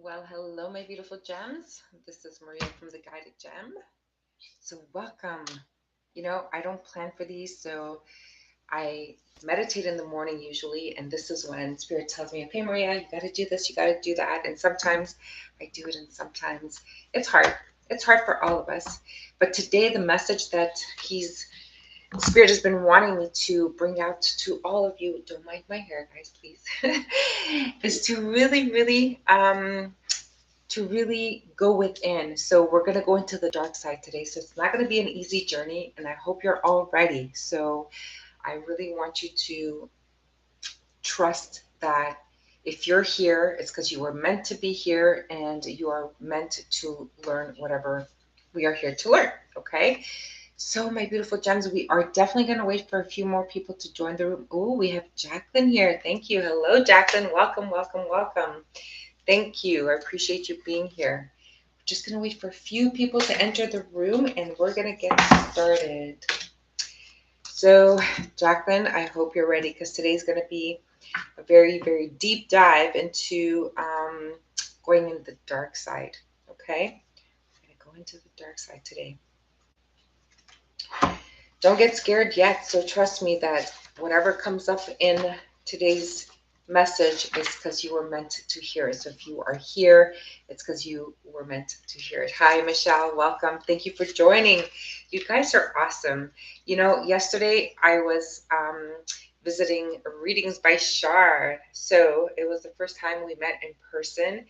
Well, hello, my beautiful gems. This is Maria from the Guided Gem. So, welcome. I don't plan for these, so I meditate in the morning usually, and this is when Spirit tells me, okay, Maria, you got to do this, you got to do that. And sometimes I do it, and sometimes it's hard. It's hard for all of us. But today, the message that Spirit has been wanting me to bring out to all of you, don't mind my hair, guys, please, is to really go within. So we're going to go into the dark side today. So it's not going to be an easy journey, and I hope you're all ready. So I really want you to trust that if you're here, it's because you were meant to be here and you are meant to learn whatever we are here to learn. Okay. So, my beautiful gems, we are definitely going to wait for a few more people to join the room. Oh, we have Jacqueline here. Thank you. Hello, Jacqueline. Welcome, welcome, welcome. Thank you. I appreciate you being here. We're just going to wait for a few people to enter the room and we're going to get started. So, Jacqueline, I hope you're ready because today's going to be a very, very deep dive into going into the dark side. Okay? We're going to go into the dark side today. Don't get scared yet. So, trust me that whatever comes up in today's message is because you were meant to hear it. So if you are here, it's because you were meant to hear it. Hi, Michelle. Welcome. Thank you for joining. You guys are awesome. Yesterday I was visiting readings by Shar. So it was the first time we met in person.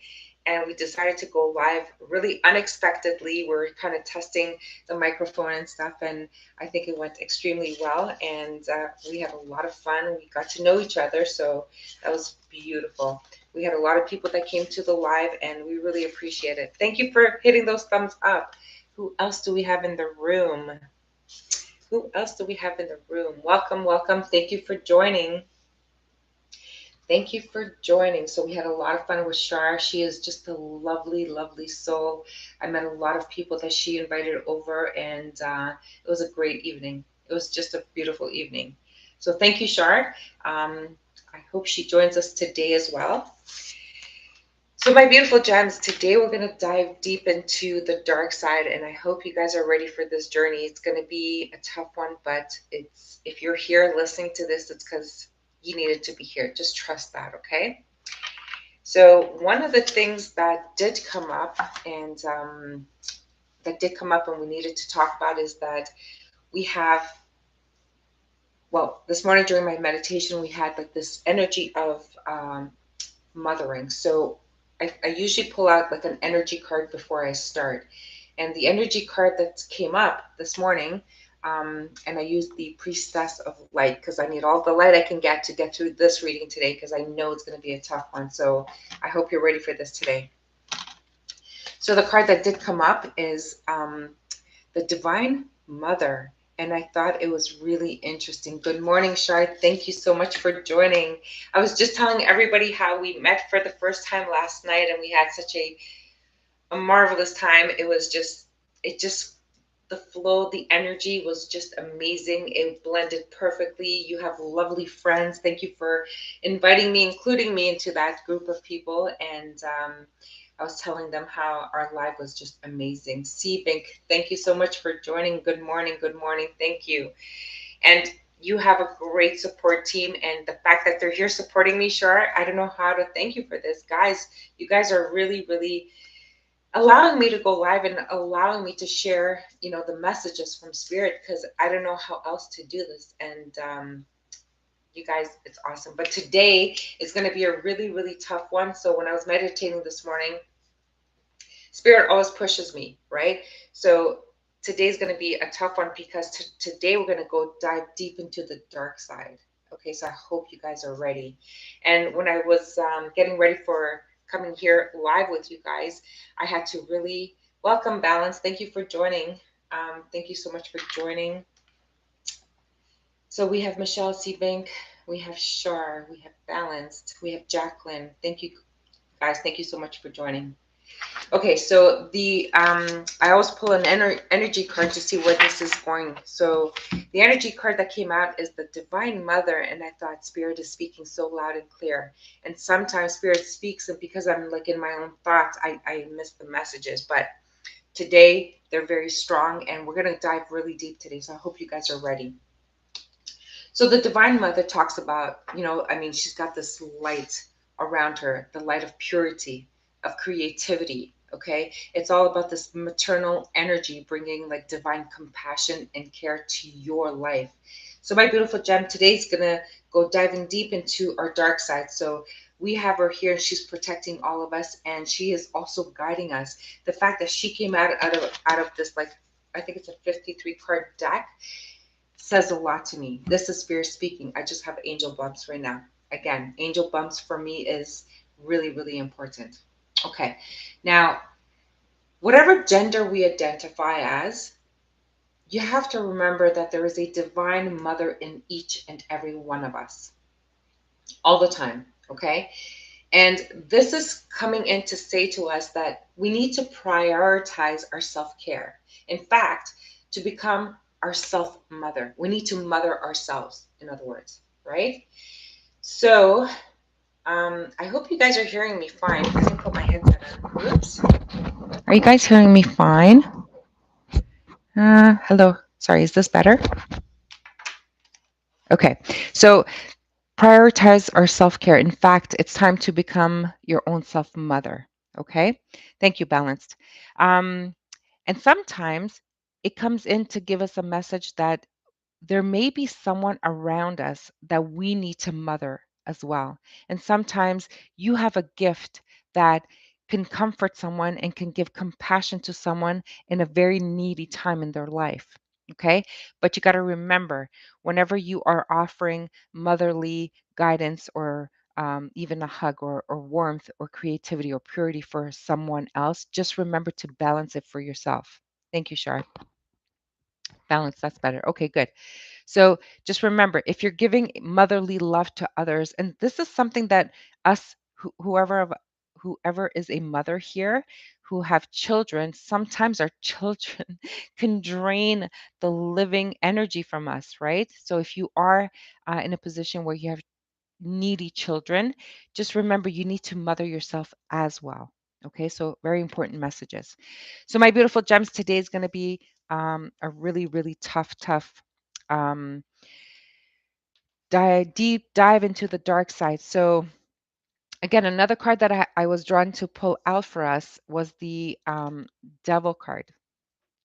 And we decided to go live really unexpectedly. We're kind of testing the microphone and stuff, and I think it went extremely well. And we had a lot of fun. We got to know each other, so that was beautiful. We had a lot of people that came to the live, and we really appreciate it. Thank you for hitting those thumbs up. Who else do we have in the room? Who else do we have in the room? Welcome, welcome. Thank you for joining. Thank you for joining. So we had a lot of fun with Shar. She is just a lovely, lovely soul. I met a lot of people that she invited over, and it was a great evening. It was just a beautiful evening. So thank you, Shar. I hope she joins us today as well. So my beautiful gems, today we're going to dive deep into the dark side, and I hope you guys are ready for this journey. It's going to be a tough one, but if you're here listening to this, it's because you needed to be here. Just trust that, okay? So one of the things that did come up, and we needed to talk about is that we have, well, this morning during my meditation, we had like this energy of mothering. So I usually pull out like an energy card before I start. And the energy card that came up this morning, and I used the Priestess of Light because I need all the light I can get to get through this reading today because I know it's going to be a tough one. So I hope you're ready for this today. So the card that did come up is the Divine Mother. And I thought it was really interesting. Good morning, Shar. Thank you so much for joining. I was just telling everybody how we met for the first time last night and we had such a marvelous time. The flow, the energy was just amazing. It blended perfectly. You have lovely friends. Thank you for inviting me, including me into that group of people. And I was telling them how our live was just amazing. C-Bink, thank you so much for joining. Good morning. Good morning. Thank you. And you have a great support team. And the fact that they're here supporting me, sure, I don't know how to thank you for this. Guys, you guys are really, really allowing me to go live and allowing me to share, the messages from Spirit because I don't know how else to do this. And you guys, it's awesome. But today is going to be a really, really tough one. So when I was meditating this morning, Spirit always pushes me, right? So today's going to be a tough one because today we're going to go dive deep into the dark side. Okay, so I hope you guys are ready. And when I was getting ready for coming here live with you guys, I had to really welcome Balance. Thank you for joining. Thank you so much for joining. So we have Michelle Seabank, we have Shar, we have Balanced, we have Jacqueline. Thank you guys. Thank you so much for joining. Okay, so I always pull an energy card to see where this is going. So the energy card that came out is the Divine Mother, and I thought Spirit is speaking so loud and clear. And sometimes Spirit speaks, and because I'm like in my own thoughts, I miss the messages. But today they're very strong, and we're gonna dive really deep today. So I hope you guys are ready. So the Divine Mother talks about, I mean, she's got this light around her, the light of purity, of creativity. Okay. It's all about this maternal energy bringing like divine compassion and care to your life. So, my beautiful gem, today's going to go diving deep into our dark side. So, we have her here and she's protecting all of us, and she is also guiding us. The fact that she came out of this, like, I think it's a 53 card deck, says a lot to me. This is Spirit speaking. I just have angel bumps right now. Again, angel bumps for me is really, really important. Okay. Now, whatever gender we identify as, you have to remember that there is a divine mother in each and every one of us all the time. Okay. And this is coming in to say to us that we need to prioritize our self care. In fact, to become our self mother, we need to mother ourselves, in other words, right? So, I hope you guys are hearing me fine. Let me put my headset on. Oops. Are you guys hearing me fine? Hello. Sorry, is this better? Okay. So, prioritize our self care. In fact, it's time to become your own self mother. Okay. Thank you, Balanced. Um, and sometimes it comes in to give us a message that there may be someone around us that we need to mother as well. And sometimes you have a gift that can comfort someone and can give compassion to someone in a very needy time in their life. Okay. But you got to remember, whenever you are offering motherly guidance or even a hug or warmth or creativity or purity for someone else, just remember to balance it for yourself. Thank you, Shar. Balance, that's better. Okay, good. So just remember, if you're giving motherly love to others, and this is something that us, whoever is a mother here, who have children, sometimes our children can drain the living energy from us, right? So if you are in a position where you have needy children, just remember you need to mother yourself as well. Okay, so very important messages. So my beautiful gems, today is going to be a really, really tough um, deep dive into the dark side. So again, another card that I was drawn to pull out for us was the Devil card.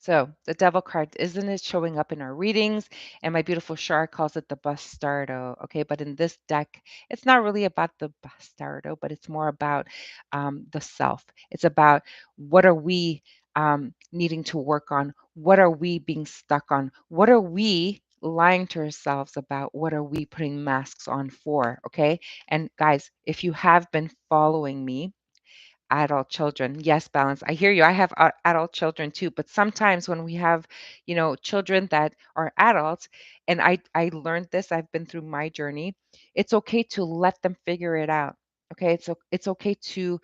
So the Devil card, isn't it showing up in our readings? And my beautiful Shar calls it the bastardo. Okay, but in this deck, it's not really about the bastardo, but it's more about the self. It's about what are we needing to work on? What are we being stuck on? What are we lying to ourselves about? What are we putting masks on for? Okay, and guys, if you have been following me, adult children. Yes, Balance. I hear you. I have adult children too, but sometimes when we have, children that are adults, and I learned this, I've been through my journey. It's okay to let them figure it out. Okay? It's okay to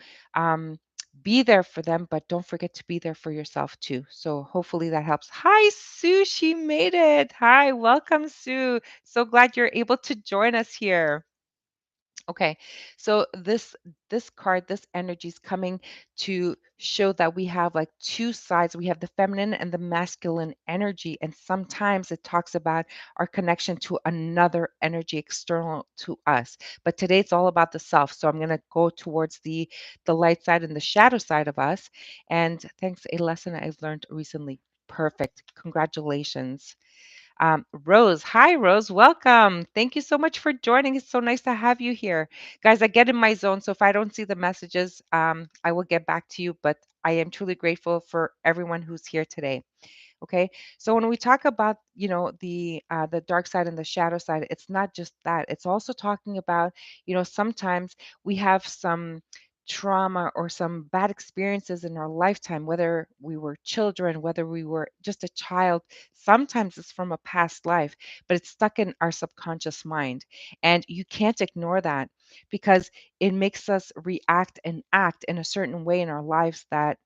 be there for them, but don't forget to be there for yourself too. So hopefully that helps. Hi, Sue. She made it. Hi, welcome, Sue. So glad you're able to join us here. Okay, so this card, this energy is coming to show that we have like two sides. We have the feminine and the masculine energy, and sometimes it talks about our connection to another energy external to us. But today it's all about the self. So I'm going to go towards the light side and the shadow side of us. And thanks, a lesson I've learned recently. Perfect. Congratulations. Rose, hi, Rose, welcome. Thank you so much for joining. It's so nice to have you here. Guys, I get in my zone, so if I don't see the messages, I will get back to you, but I am truly grateful for everyone who's here today. Okay, so when we talk about the dark side and the shadow side, it's not just that. It's also talking about sometimes we have some trauma or some bad experiences in our lifetime, whether we were children, whether we were just a child. Sometimes it's from a past life, but it's stuck in our subconscious mind. And you can't ignore that because it makes us react and act in a certain way in our lives that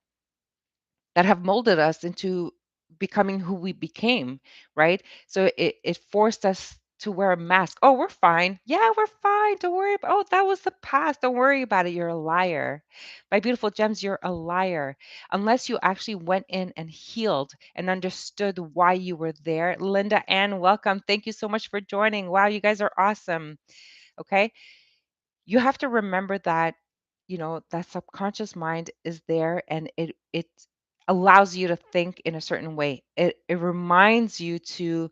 have molded us into becoming who we became, right? So it forced us to wear a mask. Oh, we're fine. Yeah, we're fine. Don't worry about. Oh, that was the past. Don't worry about it. You're a liar. My beautiful gems, you're a liar. Unless you actually went in and healed and understood why you were there. Linda Ann, welcome. Thank you so much for joining. Wow, you guys are awesome. Okay? You have to remember that, that subconscious mind is there, and it allows you to think in a certain way. It reminds you to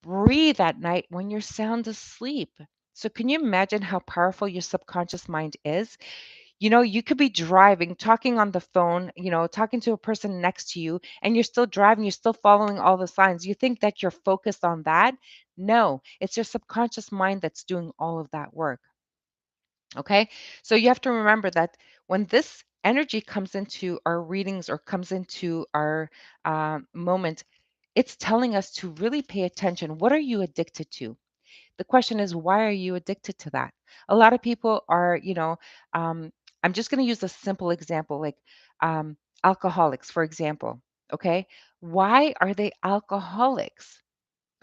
breathe at night when you're sound asleep. So can you imagine how powerful your subconscious mind is? You could be driving, talking on the phone, talking to a person next to you, and you're still driving, you're still following all the signs. You think that you're focused on that? No, it's your subconscious mind that's doing all of that work. Okay. So you have to remember that when this energy comes into our readings or comes into our moment, it's telling us to really pay attention. What are you addicted to? The question is, why are you addicted to that? A lot of people are, I'm just going to use a simple example like alcoholics, for example. Okay. Why are they alcoholics?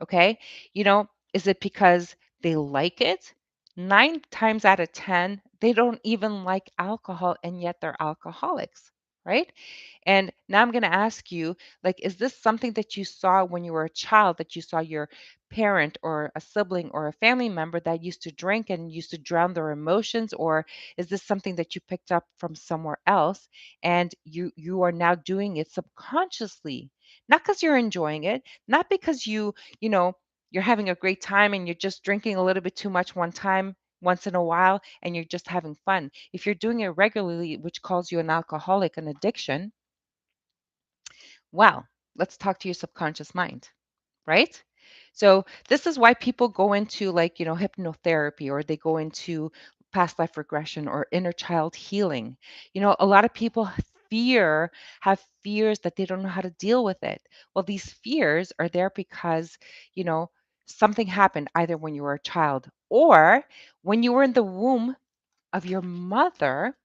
Okay. Is it because they like it? 9 times out of 10, they don't even like alcohol and yet they're alcoholics, right? And now I'm going to ask you, like, is this something that you saw when you were a child, that you saw your parent or a sibling or a family member that used to drink and used to drown their emotions? Or is this something that you picked up from somewhere else and you are now doing it subconsciously? Not because you're enjoying it, not because you know, you're having a great time and you're just drinking a little bit too much one time, once in a while, and you're just having fun. If you're doing it regularly, which calls you an alcoholic, an addiction, well, let's talk to your subconscious mind, right? So this is why people go into like, hypnotherapy, or they go into past life regression or inner child healing. A lot of people have fears that they don't know how to deal with it. Well, these fears are there because, you know, something happened either when you were a child or when you were in the womb of your mother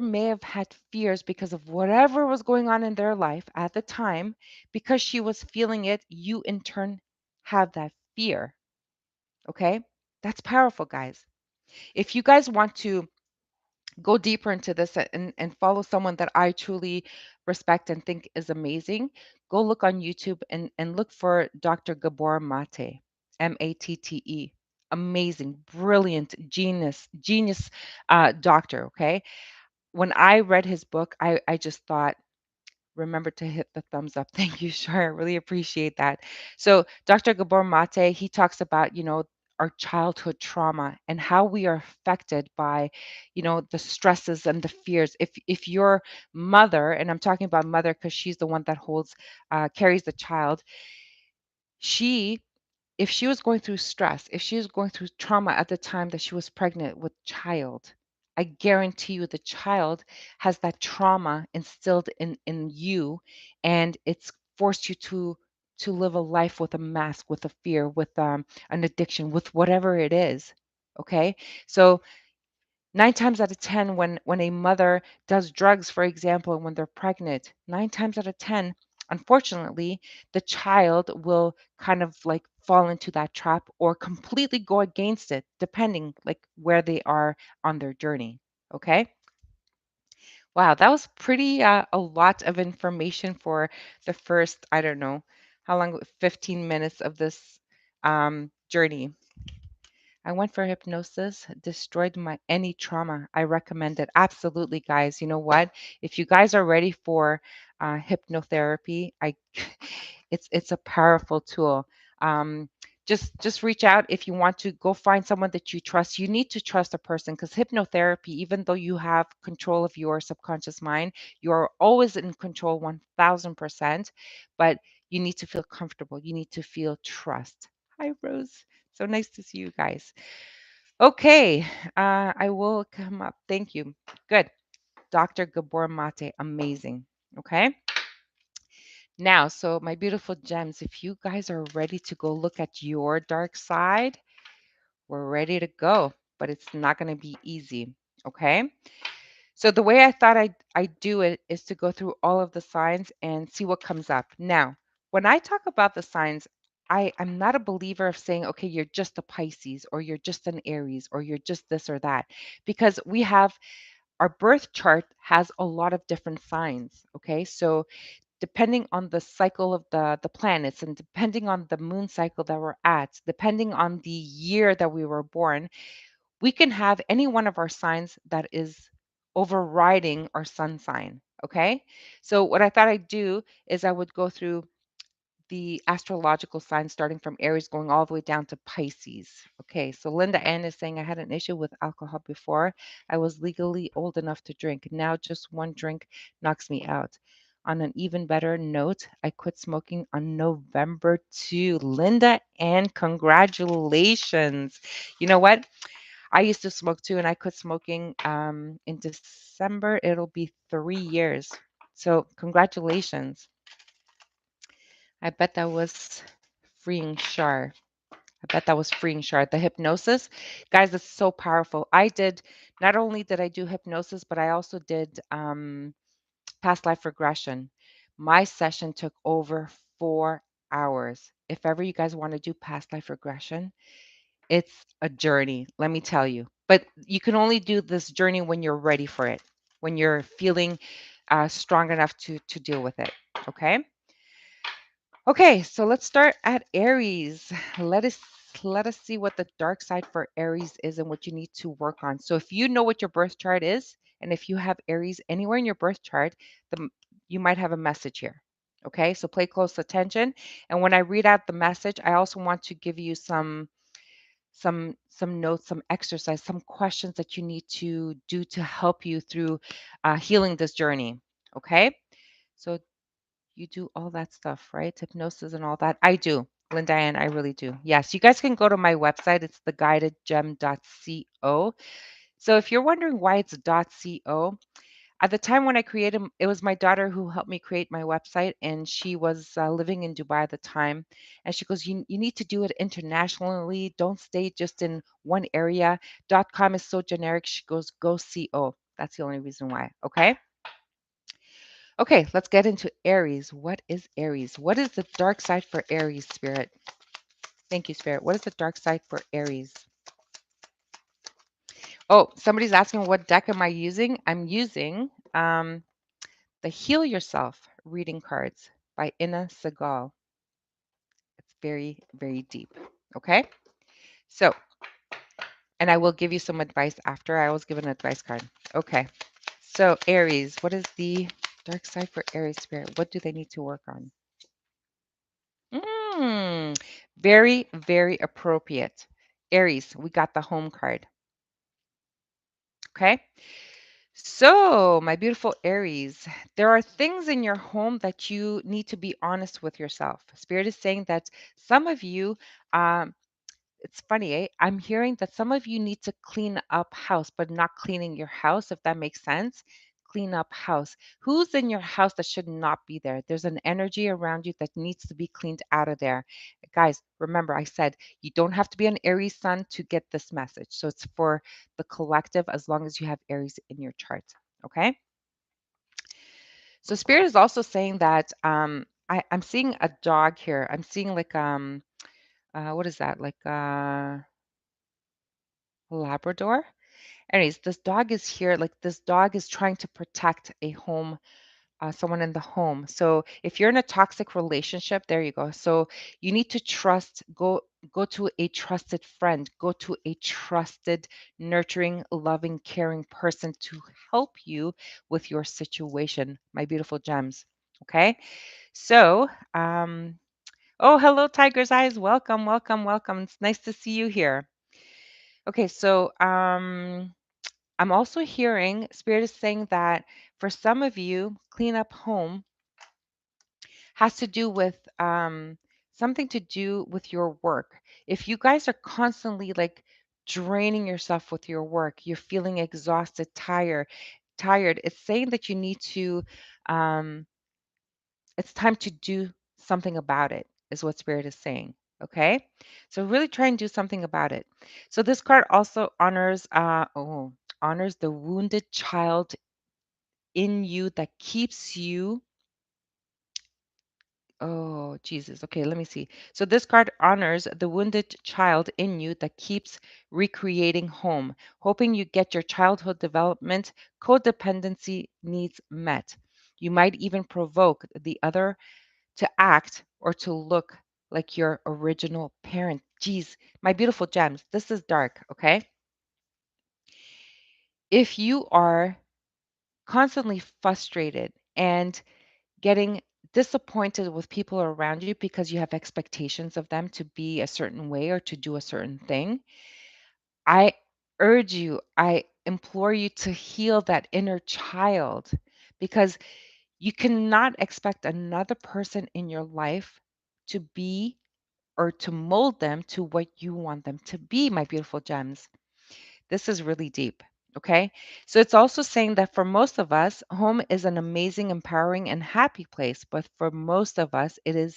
may have had fears because of whatever was going on in their life at the time. Because she was feeling it, you in turn have that fear. Okay? That's powerful, guys. If you guys want to go deeper into this and follow someone that I truly respect and think is amazing, go look on YouTube and look for Dr. Gabor Mate, Matte. Amazing, brilliant, genius doctor. Okay. When I read his book, I just thought, remember to hit the thumbs up. Thank you, Shar. I really appreciate that. So, Dr. Gabor Mate, he talks about, our childhood trauma and how we are affected by, the stresses and the fears. If your mother, and I'm talking about mother because she's the one that carries the child, she if she was going through stress, if she was going through trauma at the time that she was pregnant with child, I guarantee you the child has that trauma instilled in you, and it's forced you to live a life with a mask, with a fear, with an addiction, with whatever it is. Okay? So 9 times out of 10, when a mother does drugs, for example, when they're pregnant, 9 times out of 10, unfortunately, the child will kind of like fall into that trap or completely go against it, depending like where they are on their journey. Okay. Wow, that was pretty a lot of information for the first, I don't know, how long, 15 minutes of this journey. I went for hypnosis, destroyed my any trauma. I recommend it. Absolutely, guys. You know what? If you guys are ready for hypnotherapy, it's a powerful tool. Um, just reach out if you want to go find someone that you trust. You need to trust a person because hypnotherapy, even though you have control of your subconscious mind, you are always in control 1000%. But you need to feel comfortable. You need to feel trust. Hi, Rose. So nice to see you guys. Okay, I will come up. Thank you. Good. Dr. Gabor Mate, amazing. Okay. Now, so my beautiful gems, if you guys are ready to go look at your dark side, we're ready to go, but it's not going to be easy. Okay. So the way I thought I do it is to go through all of the signs and see what comes up. Now, when I talk about the signs, I'm not a believer of saying, okay, you're just a Pisces or you're just an Aries or you're just this or that, because we have our birth chart has a lot of different signs. Okay. So depending on the cycle of the planets and depending on the moon cycle that we're at, depending on the year that we were born, we can have any one of our signs that is overriding our sun sign. Okay. So, what I thought I'd do is I would go through the astrological signs starting from Aries going all the way down to Pisces. Okay. So, Linda Ann is saying, I had an issue with alcohol before. I was legally old enough to drink. Now, just one drink knocks me out. On an even better note, I quit smoking on November 2. Linda Ann, congratulations. You know what? I used to smoke too, and I quit smoking in December. It'll be 3 years. So, congratulations. I bet that was freeing Shar. I bet that was freeing Shar. The hypnosis, guys, it's so powerful. Not only did I do hypnosis, but I also did past life regression. My session took over 4 hours. If ever you guys want to do past life regression, it's a journey, let me tell you. But you can only do this journey when you're ready for it, when you're feeling strong enough to deal with it. Okay. Okay. So let's start at Aries. Let us let us see what the dark side for Aries is and what you need to work on. So if you know what your birth chart is, and if you have Aries anywhere in your birth chart, the, you might have a message here. Okay. So pay close attention. And when I read out the message, I also want to give you some notes, some exercise, some questions that you need to do to help you through healing this journey. Okay, so you do all that stuff, right? Hypnosis and all that. I do, Linda, and I really do. Yes, you guys can go to my website. It's theguidedgem.co. So if you're wondering why it's .co, at the time when I created, it was my daughter who helped me create my website, and she was living in Dubai at the time. And she goes, you need to do it internationally. Don't stay just in one area. .com is so generic. She goes, go co. That's the only reason why. Okay. Okay, let's get into Aries. What is Aries? What is the dark side for Aries, Spirit? Thank you, Spirit. What is the dark side for Aries? Oh, somebody's asking what deck am I using? I'm using the Heal Yourself reading cards by Inna Segal. It's very, very deep. Okay. So, and I will give you some advice after. I always give an advice card. Okay. So, Aries, what is the dark side for Aries spirit? What do they need to work on? Very, very appropriate. Aries, we got the home card. Okay. So, my beautiful Aries, there are things in your home that you need to be honest with yourself. Spirit is saying that some of you, um, it's funny, eh? I'm hearing that some of you need to clean up house, but not cleaning your house, if that makes sense. Clean up house. Who's in your house that should not be there? There's an energy around you that needs to be cleaned out of there. Guys, remember, I said you don't have to be an Aries sun to get this message. So it's for the collective as long as you have Aries in your chart. Okay. So Spirit is also saying that I'm seeing a dog here. I'm seeing like what is that? Like Labrador. Anyways, this dog is here. Like this dog is trying to protect a home, someone in the home. So if you're in a toxic relationship, there you go. So you need to trust. Go to a trusted friend. Go to a trusted, nurturing, loving, caring person to help you with your situation. My beautiful gems. Okay. So, oh, hello, Tiger's Eyes. Welcome, welcome, welcome. It's nice to see you here. Okay, so I'm also hearing Spirit is saying that for some of you, clean up home has to do with something to do with your work. If you guys are constantly like draining yourself with your work. You're feeling exhausted, tired. It's saying that you need to, um, it's time to do something about it, is what Spirit is saying. Okay. So really try and do something about it. So this card also honors the wounded child in you that keeps you. Oh, Jesus. Okay, let me see. So this card honors the wounded child in you that keeps recreating home, hoping you get your childhood development codependency needs met. You might even provoke the other to act or to look like your original parent. Geez, my beautiful gems, this is dark, okay? If you are constantly frustrated and getting disappointed with people around you because you have expectations of them to be a certain way or to do a certain thing, I urge you, I implore you to heal that inner child because you cannot expect another person in your life to be or to mold them to what you want them to be, my beautiful gems. This is really deep. Okay. So it's also saying that for most of us, home is an amazing, empowering, and happy place. But for most of us, it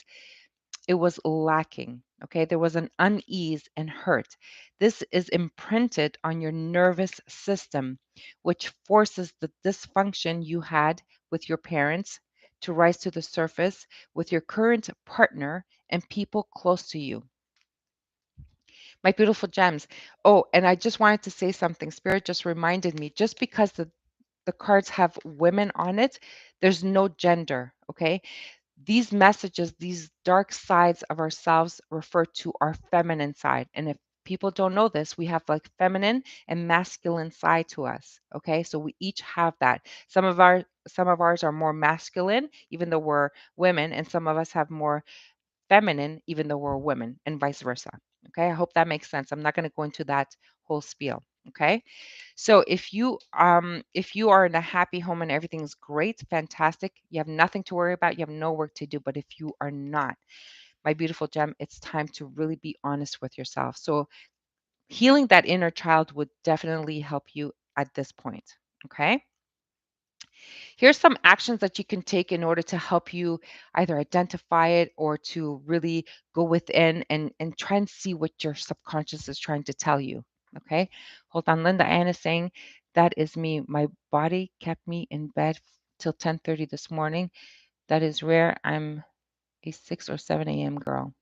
was lacking. Okay. There was an unease and hurt. This is imprinted on your nervous system, which forces the dysfunction you had with your parents to rise to the surface with your current partner and people close to you. My beautiful gems. Oh, and I just wanted to say something. Spirit just reminded me just because the cards have women on it, there's no gender. Okay. These messages, these dark sides of ourselves refer to our feminine side. And if people don't know this, we have like feminine and masculine side to us. Okay. So we each have that. Some of ours are more masculine, even though we're women, and some of us have more feminine, even though we're women, and vice versa. Okay, I hope that makes sense. I'm not going to go into that whole spiel. Okay, so if you are in a happy home and everything's great, fantastic, you have nothing to worry about, you have no work to do. But if you are not, my beautiful gem, it's time to really be honest with yourself. So healing that inner child would definitely help you at this point. Okay. Here's some actions that you can take in order to help you either identify it or to really go within and try and see what your subconscious is trying to tell you. Okay. Hold on. Linda Ann is saying, that is me. My body kept me in bed till 10:30 this morning. That is rare. I'm a 6 or 7 a.m. girl.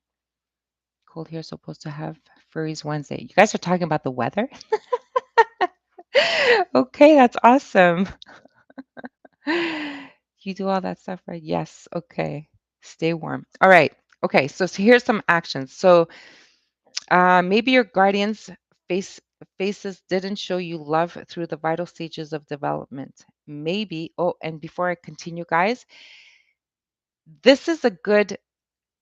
Cold here, supposed to have furries Wednesday. You guys are talking about the weather? Okay, that's awesome. You do all that stuff, right? Yes. Okay. Stay warm. All right. Okay. So here's some actions. So maybe your guardians face faces didn't show you love through the vital stages of development. Maybe. Oh, and before I continue, guys, this is a good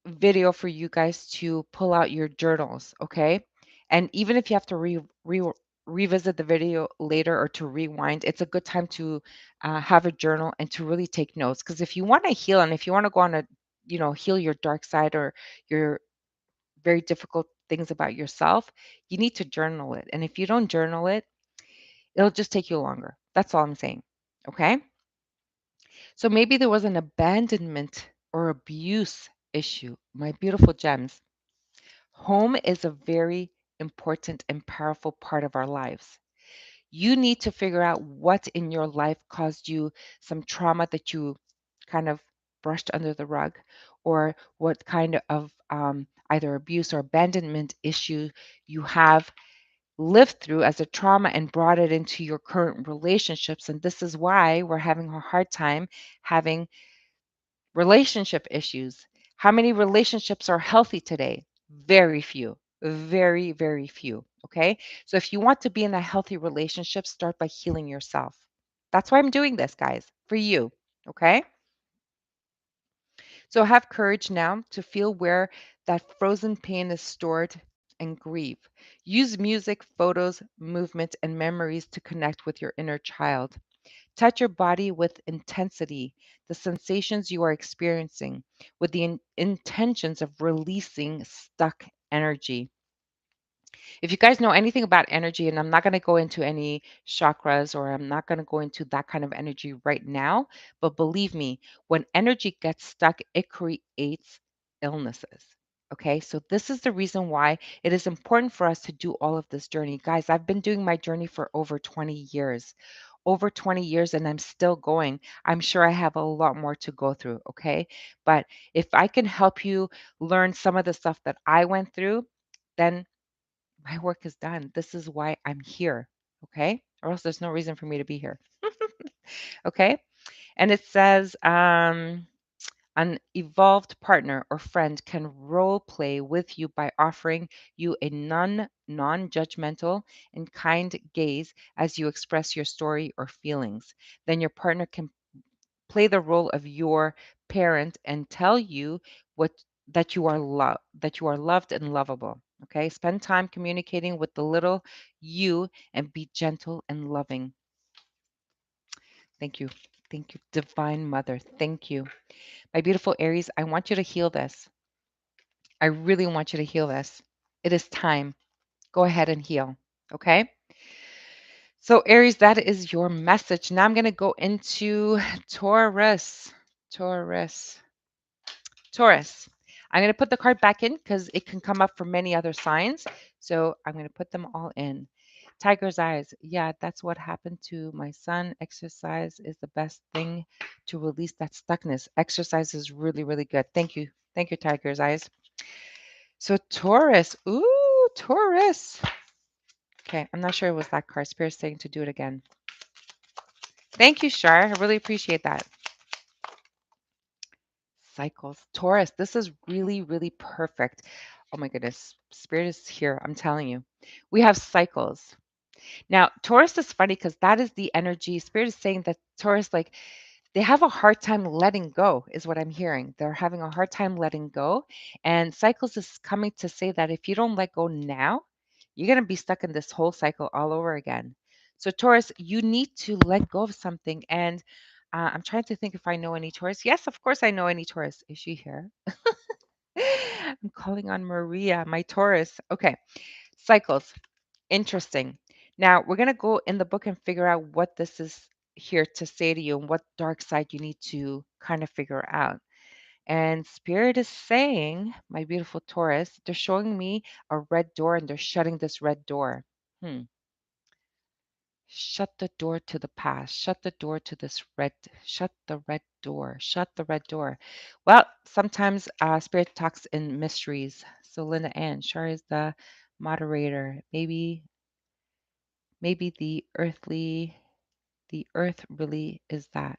video for you guys to pull out your journals, okay? And even if you have to revisit the video later or to rewind, it's a good time to have a journal and to really take notes. Because if you want to heal and if you want to go on a, heal your dark side or your very difficult things about yourself, you need to journal it. And if you don't journal it, it'll just take you longer. That's all I'm saying, okay? So maybe there was an abandonment or abuse issue. My beautiful gems. Home is a very important and powerful part of our lives. You need to figure out what in your life caused you some trauma that you kind of brushed under the rug, or what kind of either abuse or abandonment issue you have lived through as a trauma and brought it into your current relationships. And this is why we're having a hard time having relationship issues. How many relationships are healthy today? Very few. Very, very few. Okay. So if you want to be in a healthy relationship, start by healing yourself. That's why I'm doing this, guys, for you. Okay. So have courage now to feel where that frozen pain is stored and grieve. Use music, photos, movement, and memories to connect with your inner child. Touch your body with intensity, the sensations you are experiencing, with the intentions of releasing stuck energy. If you guys know anything about energy, and I'm not going to go into any chakras or I'm not going to go into that kind of energy right now, but believe me, when energy gets stuck, it creates illnesses. Okay, so this is the reason why it is important for us to do all of this journey. Guys, I've been doing my journey for over 20 years. Over 20 years, and I'm still going. I'm sure I have a lot more to go through. Okay, but if I can help you learn some of the stuff that I went through, then my work is done. This is why I'm here. Okay. Or else there's no reason for me to be here. Okay. And it says, an evolved partner or friend can role play with you by offering you a non-judgmental and kind gaze as you express your story or feelings. Then your partner can play the role of your parent and tell you what that you are loved and lovable. Okay, spend time communicating with the little you and be gentle and loving. Thank you. Thank you, divine mother. Thank you. My beautiful Aries, I want you to heal this. I really want you to heal this. It is time. Go ahead and heal. Okay. So, Aries, that is your message. Now I'm going to go into Taurus. Taurus. Taurus. I'm going to put the card back in because it can come up for many other signs. So I'm going to put them all in. Tiger's eyes. Yeah, that's what happened to my son. Exercise is the best thing to release that stuckness. Exercise is really, really good. Thank you. Thank you, Tiger's eyes. So Taurus. Ooh, Taurus. Okay, I'm not sure it was that card. Spirit's saying to do it again. Thank you, Shar. I really appreciate that. Cycles. Taurus, this is really, really perfect. Oh my goodness. Spirit is here. I'm telling you. We have cycles. Now, Taurus is funny because that is the energy. Spirit is saying that Taurus, like, they have a hard time letting go, is what I'm hearing. They're having a hard time letting go. And cycles is coming to say that if you don't let go now, you're going to be stuck in this whole cycle all over again. So, Taurus, you need to let go of something. And I'm trying to think if I know any Taurus. Yes, of course I know any Taurus. Is she here? I'm calling on Maria, my Taurus. Okay, cycles. Interesting. Now we're going to go in the book and figure out what this is here to say to you and what dark side you need to kind of figure out. And Spirit is saying, my beautiful Taurus, they're showing me a red door and they're shutting this red door. Hmm. Shut the door to the past. Shut the door to this red. Shut the red door. Shut the red door. Well, sometimes Spirit talks in mysteries. So Linda Ann, Shar is the moderator. Maybe the earth really is that.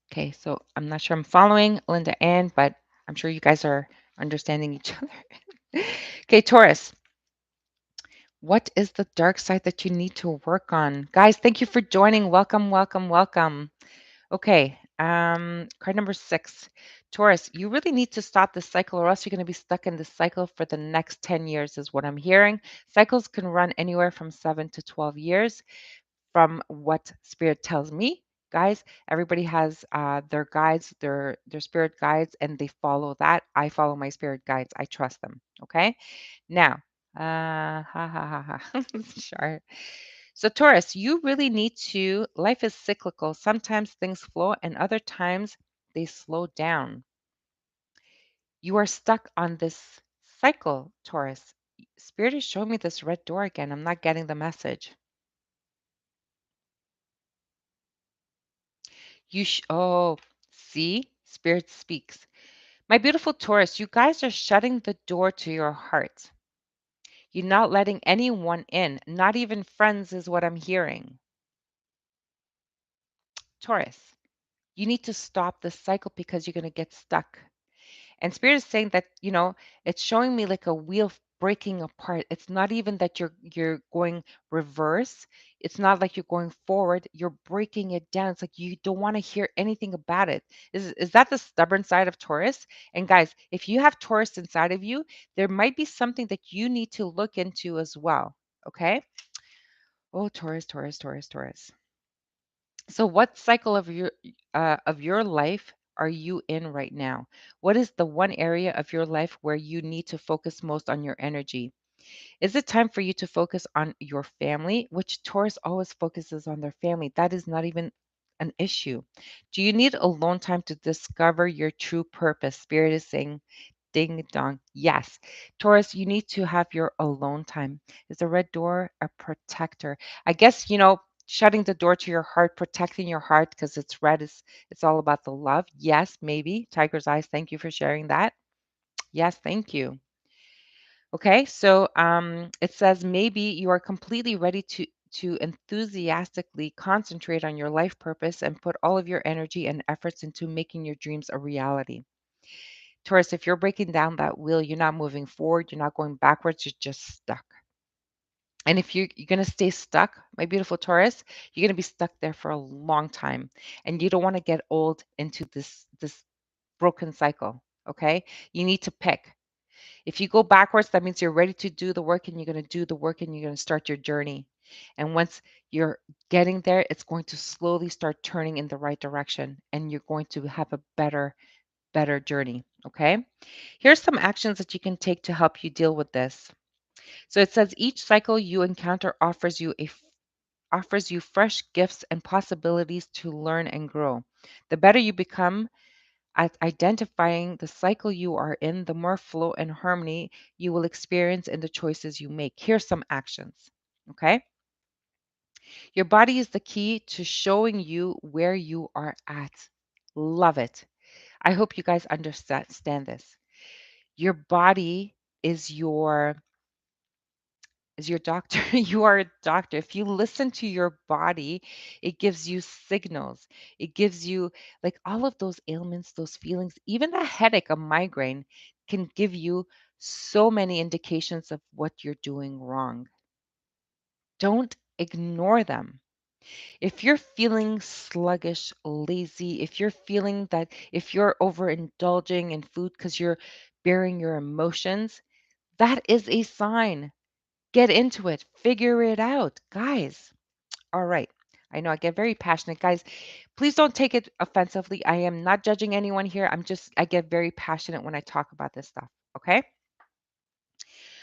Okay, so I'm not sure I'm following Linda Ann, but I'm sure you guys are understanding each other. Okay, Taurus. What is the dark side that you need to work on? Guys, thank you for joining. Welcome, welcome, welcome. Okay, card number 6. Taurus, you really need to stop this cycle or else you're going to be stuck in this cycle for the next 10 years is what I'm hearing. Cycles can run anywhere from 7 to 12 years from what spirit tells me. Guys, everybody has their guides, their spirit guides, and they follow that. I follow my spirit guides. I trust them. Okay. Now, ha ha ha ha. Sure. So, Taurus, you really need to, life is cyclical. Sometimes things flow and other times they slow down. You are stuck on this cycle, Taurus. Spirit is showing me this red door again. I'm not getting the message. Oh, see, Spirit speaks. My beautiful Taurus, you guys are shutting the door to your heart. You're not letting anyone in, not even friends, is what I'm hearing. Taurus, you need to stop this cycle because you're going to get stuck. And Spirit is saying that, it's showing me like a wheel breaking apart. It's not even that you're going reverse. It's not like you're going forward. You're breaking it down. It's like you don't want to hear anything about it. Is that the stubborn side of Taurus? And guys, if you have Taurus inside of you, there might be something that you need to look into as well. Okay? Oh, Taurus, Taurus, Taurus, Taurus. So what cycle of your life are you in right now? What is the one area of your life where you need to focus most on your energy? Is it time for you to focus on your family, which Taurus always focuses on their family? That is not even an issue. Do you need alone time to discover your true purpose? Spirit is saying, ding dong. Yes. Taurus, you need to have your alone time. Is the red door a protector? I guess, shutting the door to your heart, protecting your heart because it's red is it's all about the love. Yes, maybe. Tiger's eyes, thank you for sharing that. Yes, thank you. Okay, so it says maybe you are completely ready to enthusiastically concentrate on your life purpose and put all of your energy and efforts into making your dreams a reality. Taurus, if you're breaking down that wheel, you're not moving forward, you're not going backwards, you're just stuck. And if you're going to stay stuck, my beautiful Taurus, you're going to be stuck there for a long time. And you don't want to get old into this broken cycle. Okay, you need to pick. If you go backwards, that means you're ready to do the work and you're going to do the work and you're going to start your journey. And once you're getting there, it's going to slowly start turning in the right direction and you're going to have a better journey. Okay. Here's some actions that you can take to help you deal with this. So it says each cycle you encounter offers you fresh gifts and possibilities to learn and grow. The better you become at identifying the cycle you are in, the more flow and harmony you will experience in the choices you make. Here's some actions. Okay. Your body is the key to showing you where you are at. Love it. I hope you guys understand this. Your body is your doctor. You are a doctor. If you listen to your body, it gives you signals. It gives you like all of those ailments, those feelings, even a headache, a migraine can give you so many indications of what you're doing wrong. Don't ignore them. If you're feeling sluggish, lazy, if you're feeling that if you're overindulging in food because you're bearing your emotions, that is a sign. Get into it. Figure it out. Guys, all right. I know I get very passionate. Guys, please don't take it offensively. I am not judging anyone here. I get very passionate when I talk about this stuff. Okay.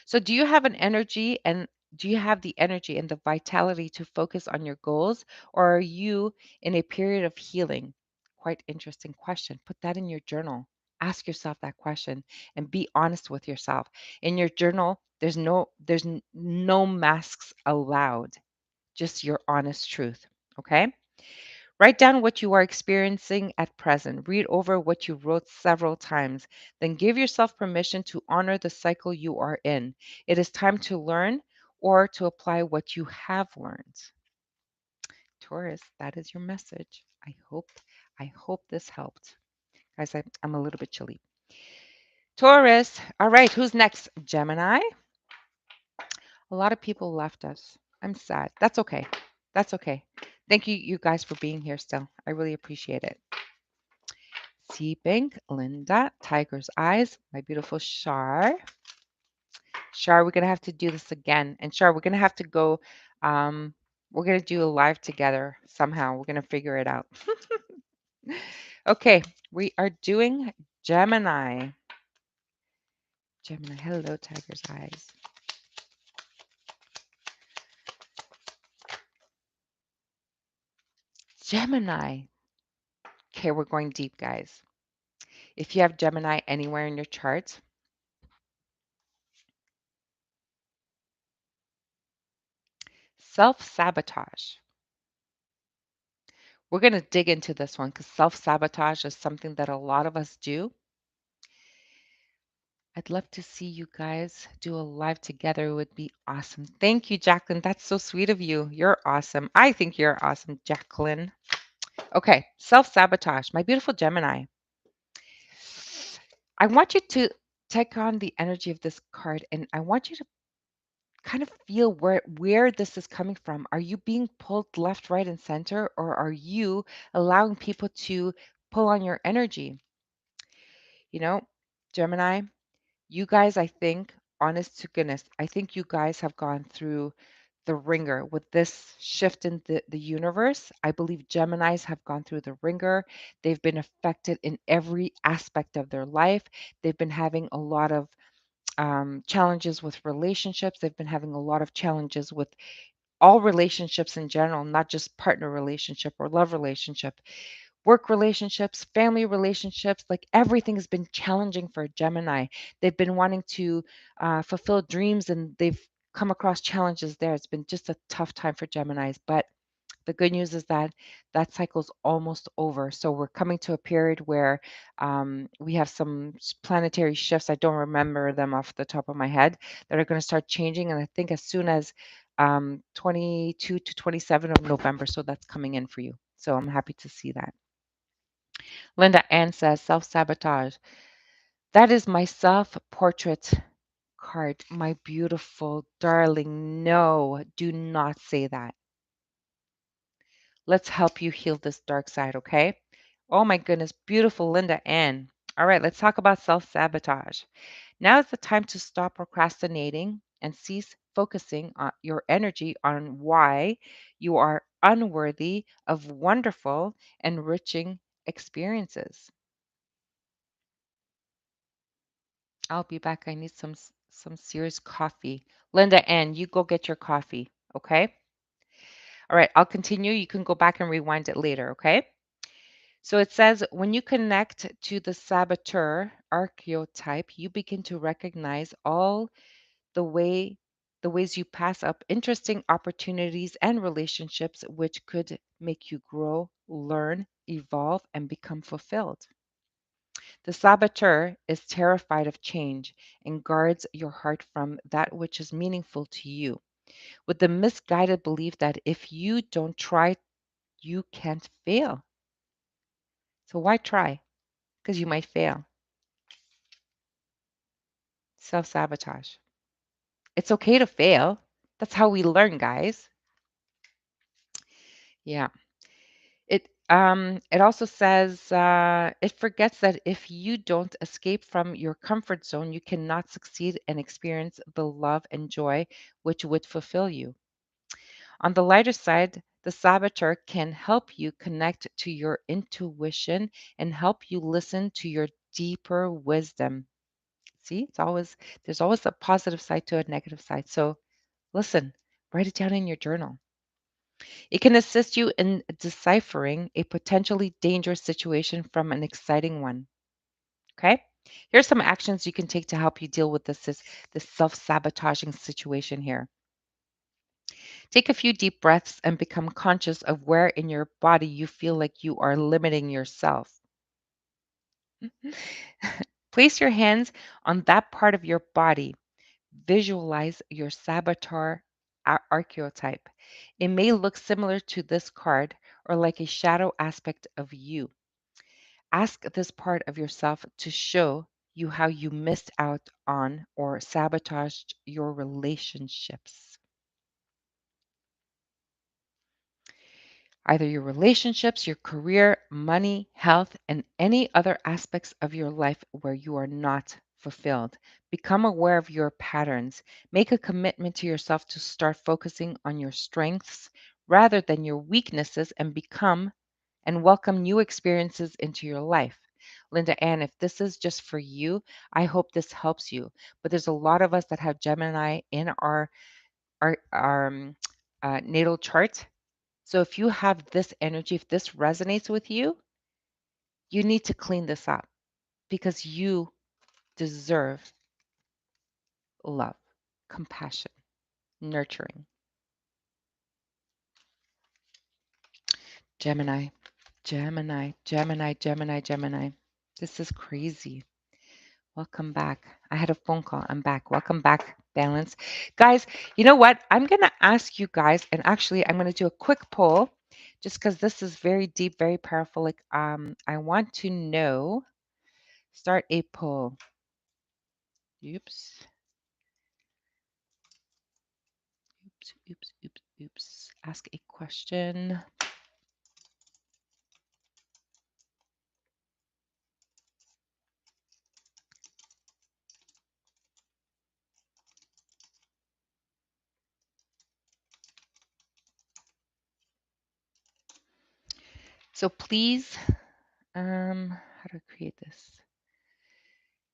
So, do you have the energy and the vitality to focus on your goals, or are you in a period of healing? Quite interesting question. Put that in your journal. Ask yourself that question and be honest with yourself. In your journal, no masks allowed. Just your honest truth. Okay? Write down what you are experiencing at present. Read over what you wrote several times. Then give yourself permission to honor the cycle you are in. It is time to learn or to apply what you have learned. Taurus, that is your message. I hope this helped. Guys, I'm a little bit chilly. Taurus. All right, who's next? Gemini. A lot of people left us. I'm sad. That's okay. That's okay. Thank you guys for being here still. I really appreciate it. Sea Pink, Linda, Tiger's Eyes, my beautiful Shar. Shar, we're going to have to do this again. And Shar, we're going to have to go, we're going to do a live together somehow. We're going to figure it out. Okay, we are doing Gemini. Gemini, hello, Tiger's Eyes. Gemini. Okay, we're going deep, guys. If you have Gemini anywhere in your chart, self-sabotage. We're going to dig into this one because self-sabotage is something that a lot of us do. I'd love to see you guys do a live together. It would be awesome. Thank you, Jacqueline. That's so sweet of you. You're awesome. I think you're awesome, Jacqueline. Okay, self-sabotage. My beautiful Gemini. I want you to take on the energy of this card and I want you to kind of feel where this is coming from. Are you being pulled left, right, and center, or are you allowing people to pull on your energy? You know, Gemini, you guys, I think, honest to goodness, I think you guys have gone through the ringer. With this shift in the universe, I believe Geminis have gone through the ringer. They've been affected in every aspect of their life. They've been having a lot of challenges with relationships. They've been having a lot of challenges with all relationships in general, not just partner relationship or love relationship, work relationships, family relationships, like everything has been challenging for Gemini. They've been wanting to fulfill dreams and they've come across challenges there. It's been just a tough time for Geminis, but the good news is that that cycle's almost over. So we're coming to a period where we have some planetary shifts. I don't remember them off the top of my head that are going to start changing. And I think as soon as 22 to 27 of November. So that's coming in for you. So I'm happy to see that. Linda Ann says self sabotage. That is my self portrait card. My beautiful darling. No, do not say that. Let's help you heal this dark side, okay? Oh my goodness, beautiful Linda Ann. All right, let's talk about self sabotage. Now is the time to stop procrastinating and cease focusing on your energy on why you are unworthy of wonderful, enriching experiences. I'll be back. I need some serious coffee. Linda Ann, you go get your coffee, okay? All right, I'll continue. You can go back and rewind it later, okay? So it says when you connect to the saboteur archetype, you begin to recognize all the way the ways you pass up interesting opportunities and relationships which could make you grow, learn, evolve, and become fulfilled. The saboteur is terrified of change and guards your heart from that which is meaningful to you, with the misguided belief that if you don't try, you can't fail. So why try? Because you might fail. Self sabotage. It's okay to fail. That's how we learn, guys. Yeah. It also says it forgets that if you don't escape from your comfort zone, you cannot succeed and experience the love and joy which would fulfill you. On the lighter side, the saboteur can help you connect to your intuition and help you listen to your deeper wisdom. See, there's always a positive side to a negative side. So listen, write it down in your journal. It can assist you in deciphering a potentially dangerous situation from an exciting one. Okay? Here's some actions you can take to help you deal with this self-sabotaging situation here. Take a few deep breaths and become conscious of where in your body you feel like you are limiting yourself. Place your hands on that part of your body. Visualize your saboteur archetype. It may look similar to this card or like a shadow aspect of you. Ask this part of yourself to show you how you missed out on or sabotaged your relationships. Either your relationships, your career, money, health, and any other aspects of your life where you are not fulfilled. Become aware of your patterns. Make a commitment to yourself to start focusing on your strengths rather than your weaknesses and become and welcome new experiences into your life. Linda Ann, if this is just for you, I hope this helps you. But there's a lot of us that have Gemini in our natal chart. So if you have this energy, if this resonates with you, you need to clean this up because you deserve love, compassion, nurturing. Gemini, Gemini, Gemini, Gemini, Gemini. This is crazy. Welcome back. I had a phone call. I'm back. Welcome back, Balance. Guys, you know what? I'm going to ask you guys, and actually, I'm going to do a quick poll just because this is very deep, very powerful. Like, I want to know, start a poll. Oops. Oops. Ask a question. So please, how do I create this?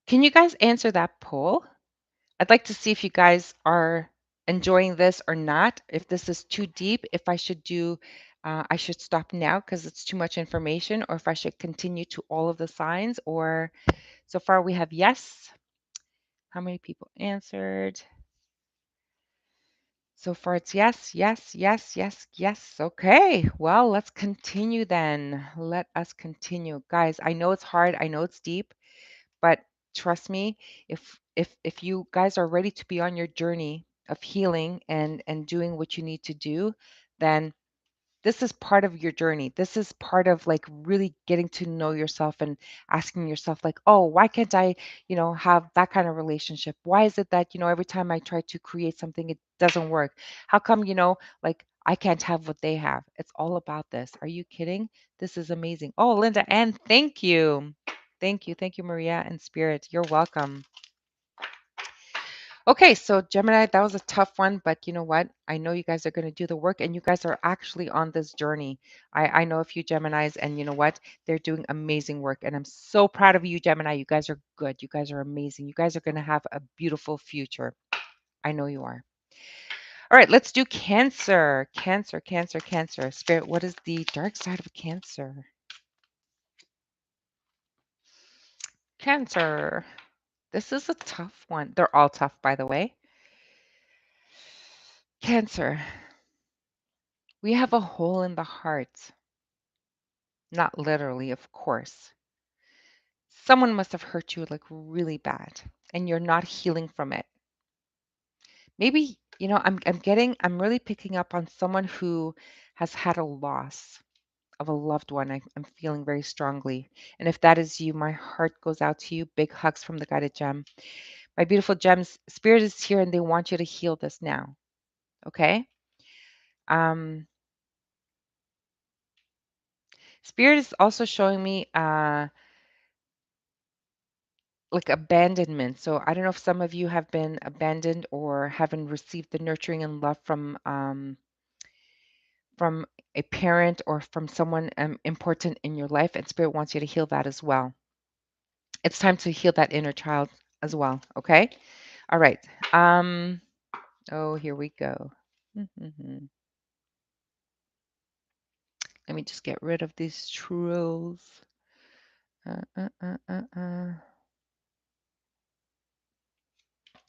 Can you guys answer that poll? I'd like to see if you guys are enjoying this or not. If this is too deep, if I should do, I should stop now because it's too much information, or if I should continue to all of the signs. Or so far we have yes. How many people answered? So far it's yes, yes, yes, yes, yes. Okay. Well, let's continue then. Let us continue. Guys, I know it's hard. I know it's deep, but trust me, if you guys are ready to be on your journey of healing and doing what you need to do, then this is part of your journey. This is part of like really getting to know yourself and asking yourself like, "Oh, why can't I, have that kind of relationship? Why is it that, every time I try to create something it doesn't work? How come, like I can't have what they have?" It's all about this. Are you kidding? This is amazing. Oh, Linda, and thank you. Thank you. Thank you, Maria and Spirit. You're welcome. Okay, so Gemini, that was a tough one, but you know what? I know you guys are going to do the work and you guys are actually on this journey. I know a few Geminis, and you know what? They're doing amazing work. And I'm so proud of you, Gemini. You guys are good. You guys are amazing. You guys are going to have a beautiful future. I know you are. All right, let's do Cancer. Cancer, Cancer, Cancer. Spirit, what is the dark side of Cancer? Cancer. This is a tough one. They're all tough, by the way. Cancer. We have a hole in the heart. Not literally, of course. Someone must have hurt you like really bad and you're not healing from it. Maybe, I'm really picking up on someone who has had a loss of a loved one. I'm feeling very strongly. And if that is you, my heart goes out to you. Big hugs from the guided gem. My beautiful gems, Spirit is here and they want you to heal this now. Okay? Um, Spirit is also showing me like abandonment. So I don't know if some of you have been abandoned or haven't received the nurturing and love from a parent or from someone important in your life, and Spirit wants you to heal that as well. It's time to heal that inner child as well. Okay. All right. Oh, here we go. Mhm. Let me just get rid of these trolls. Uh, uh, uh, uh, uh.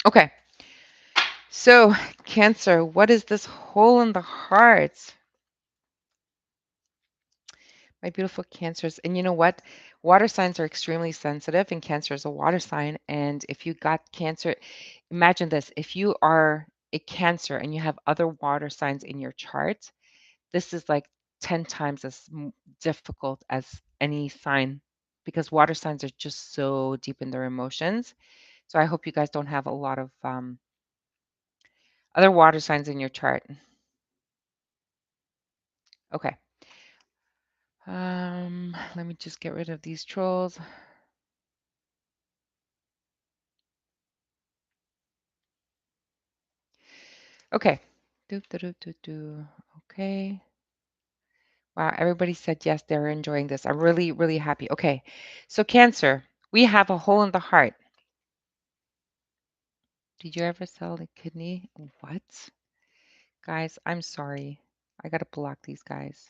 Okay. So, Cancer, what is this hole in the heart? My beautiful Cancers. And you know what? Water signs are extremely sensitive, and Cancer is a water sign. And if you got Cancer, imagine this: if you are a Cancer and you have other water signs in your chart, this is like 10 times as difficult as any sign because water signs are just so deep in their emotions. So I hope you guys don't have a lot of other water signs in your chart. Okay. Let me just get rid of these trolls. Okay. Do, do, do, do, do. Okay. Wow, everybody said yes, they're enjoying this. I'm really, really happy. Okay. So, Cancer, we have a hole in the heart. Did you ever sell a kidney? What? Guys, I'm sorry. I got to block these guys.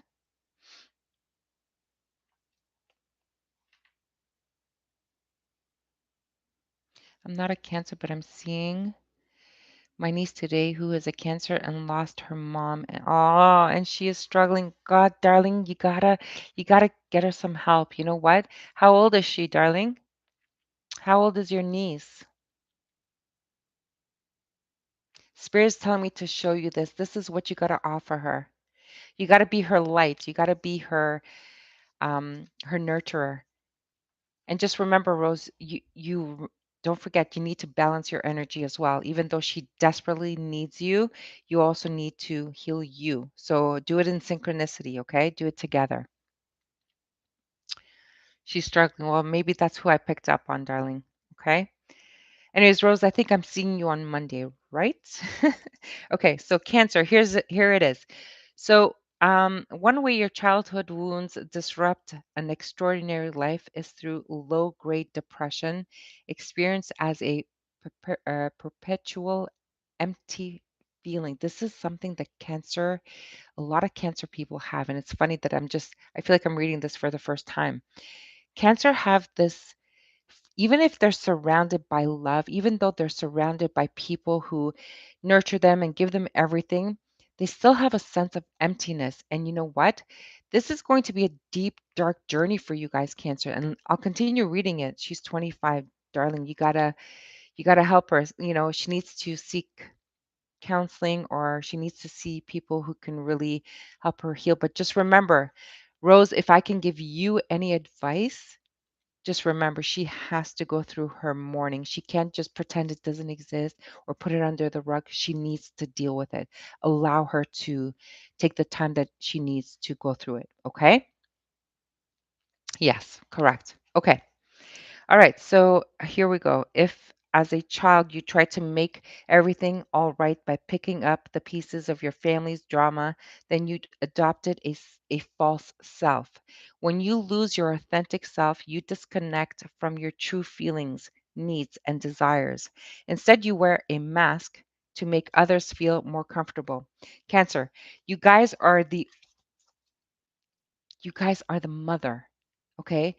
I'm not a Cancer, but I'm seeing my niece today who is a Cancer and lost her mom. And she is struggling. God, darling, you gotta get her some help. You know what? How old is she, darling? How old is your niece? Spirit's telling me to show you this. This is what you gotta offer her. You gotta be her light. You gotta be her nurturer. And just remember, Rose, you don't forget you need to balance your energy as well. Even though she desperately needs you, you also need to heal you. So do it in synchronicity, okay? Do it together. She's struggling. Well, maybe that's who I picked up on, darling. Okay. Anyways, Rose, I think I'm seeing you on Monday, right? Okay, so Cancer, here it is. So One way your childhood wounds disrupt an extraordinary life is through low grade depression, experienced as a perpetual empty feeling. This is something that a lot of cancer people have. And it's funny that I feel like I'm reading this for the first time. Cancer have this, even if they're surrounded by love, even though they're surrounded by people who nurture them and give them everything, they still have a sense of emptiness. And you know what? This is going to be a deep, dark journey for you guys, Cancer. And I'll continue reading it. She's 25, darling. You gotta help her. She needs to seek counseling or she needs to see people who can really help her heal. But just remember, Rose, if I can give you any advice, just remember, she has to go through her mourning. She can't just pretend it doesn't exist or put it under the rug. She needs to deal with it. Allow her to take the time that she needs to go through it. Okay? Yes, correct. Okay. All right, so here we go. If as a child you try to make everything all right by picking up the pieces of your family's drama, then you adopted a false self. When you lose your authentic self, you disconnect from your true feelings, needs, and desires. Instead, you wear a mask to make others feel more comfortable. Cancer, you guys are the you guys are the mother, okay?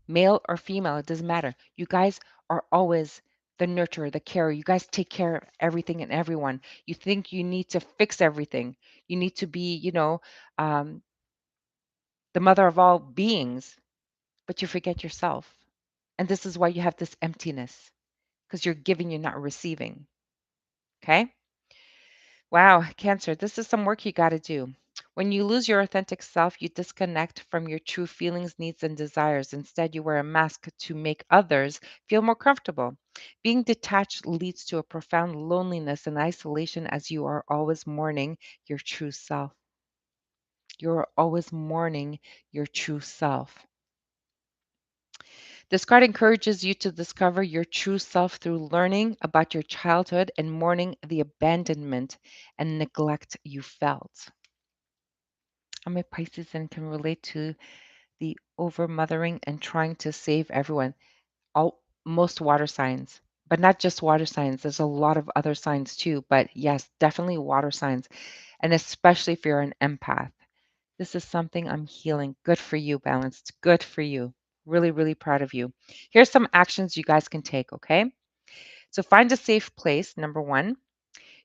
Male or female, it doesn't matter. You guys are always the nurturer, the carer. You guys take care of everything and everyone. You think you need to fix everything. You need to be, um, the mother of all beings, but you forget yourself. And this is why you have this emptiness because you're giving, you're not receiving. Okay. Wow, Cancer, this is some work you got to do. When you lose your authentic self, you disconnect from your true feelings, needs, and desires. Instead, you wear a mask to make others feel more comfortable. Being detached leads to a profound loneliness and isolation as you are always mourning your true self. You're always mourning your true self. This card encourages you to discover your true self through learning about your childhood and mourning the abandonment and neglect you felt. I'm a Pisces and can relate to the overmothering and trying to save everyone. Most water signs, but not just water signs. There's a lot of other signs too. But yes, definitely water signs. And especially if you're an empath. This is something I'm healing. Good for you, Balanced. Good for you. Really, really proud of you. Here's some actions you guys can take, okay? So find a safe place, number one.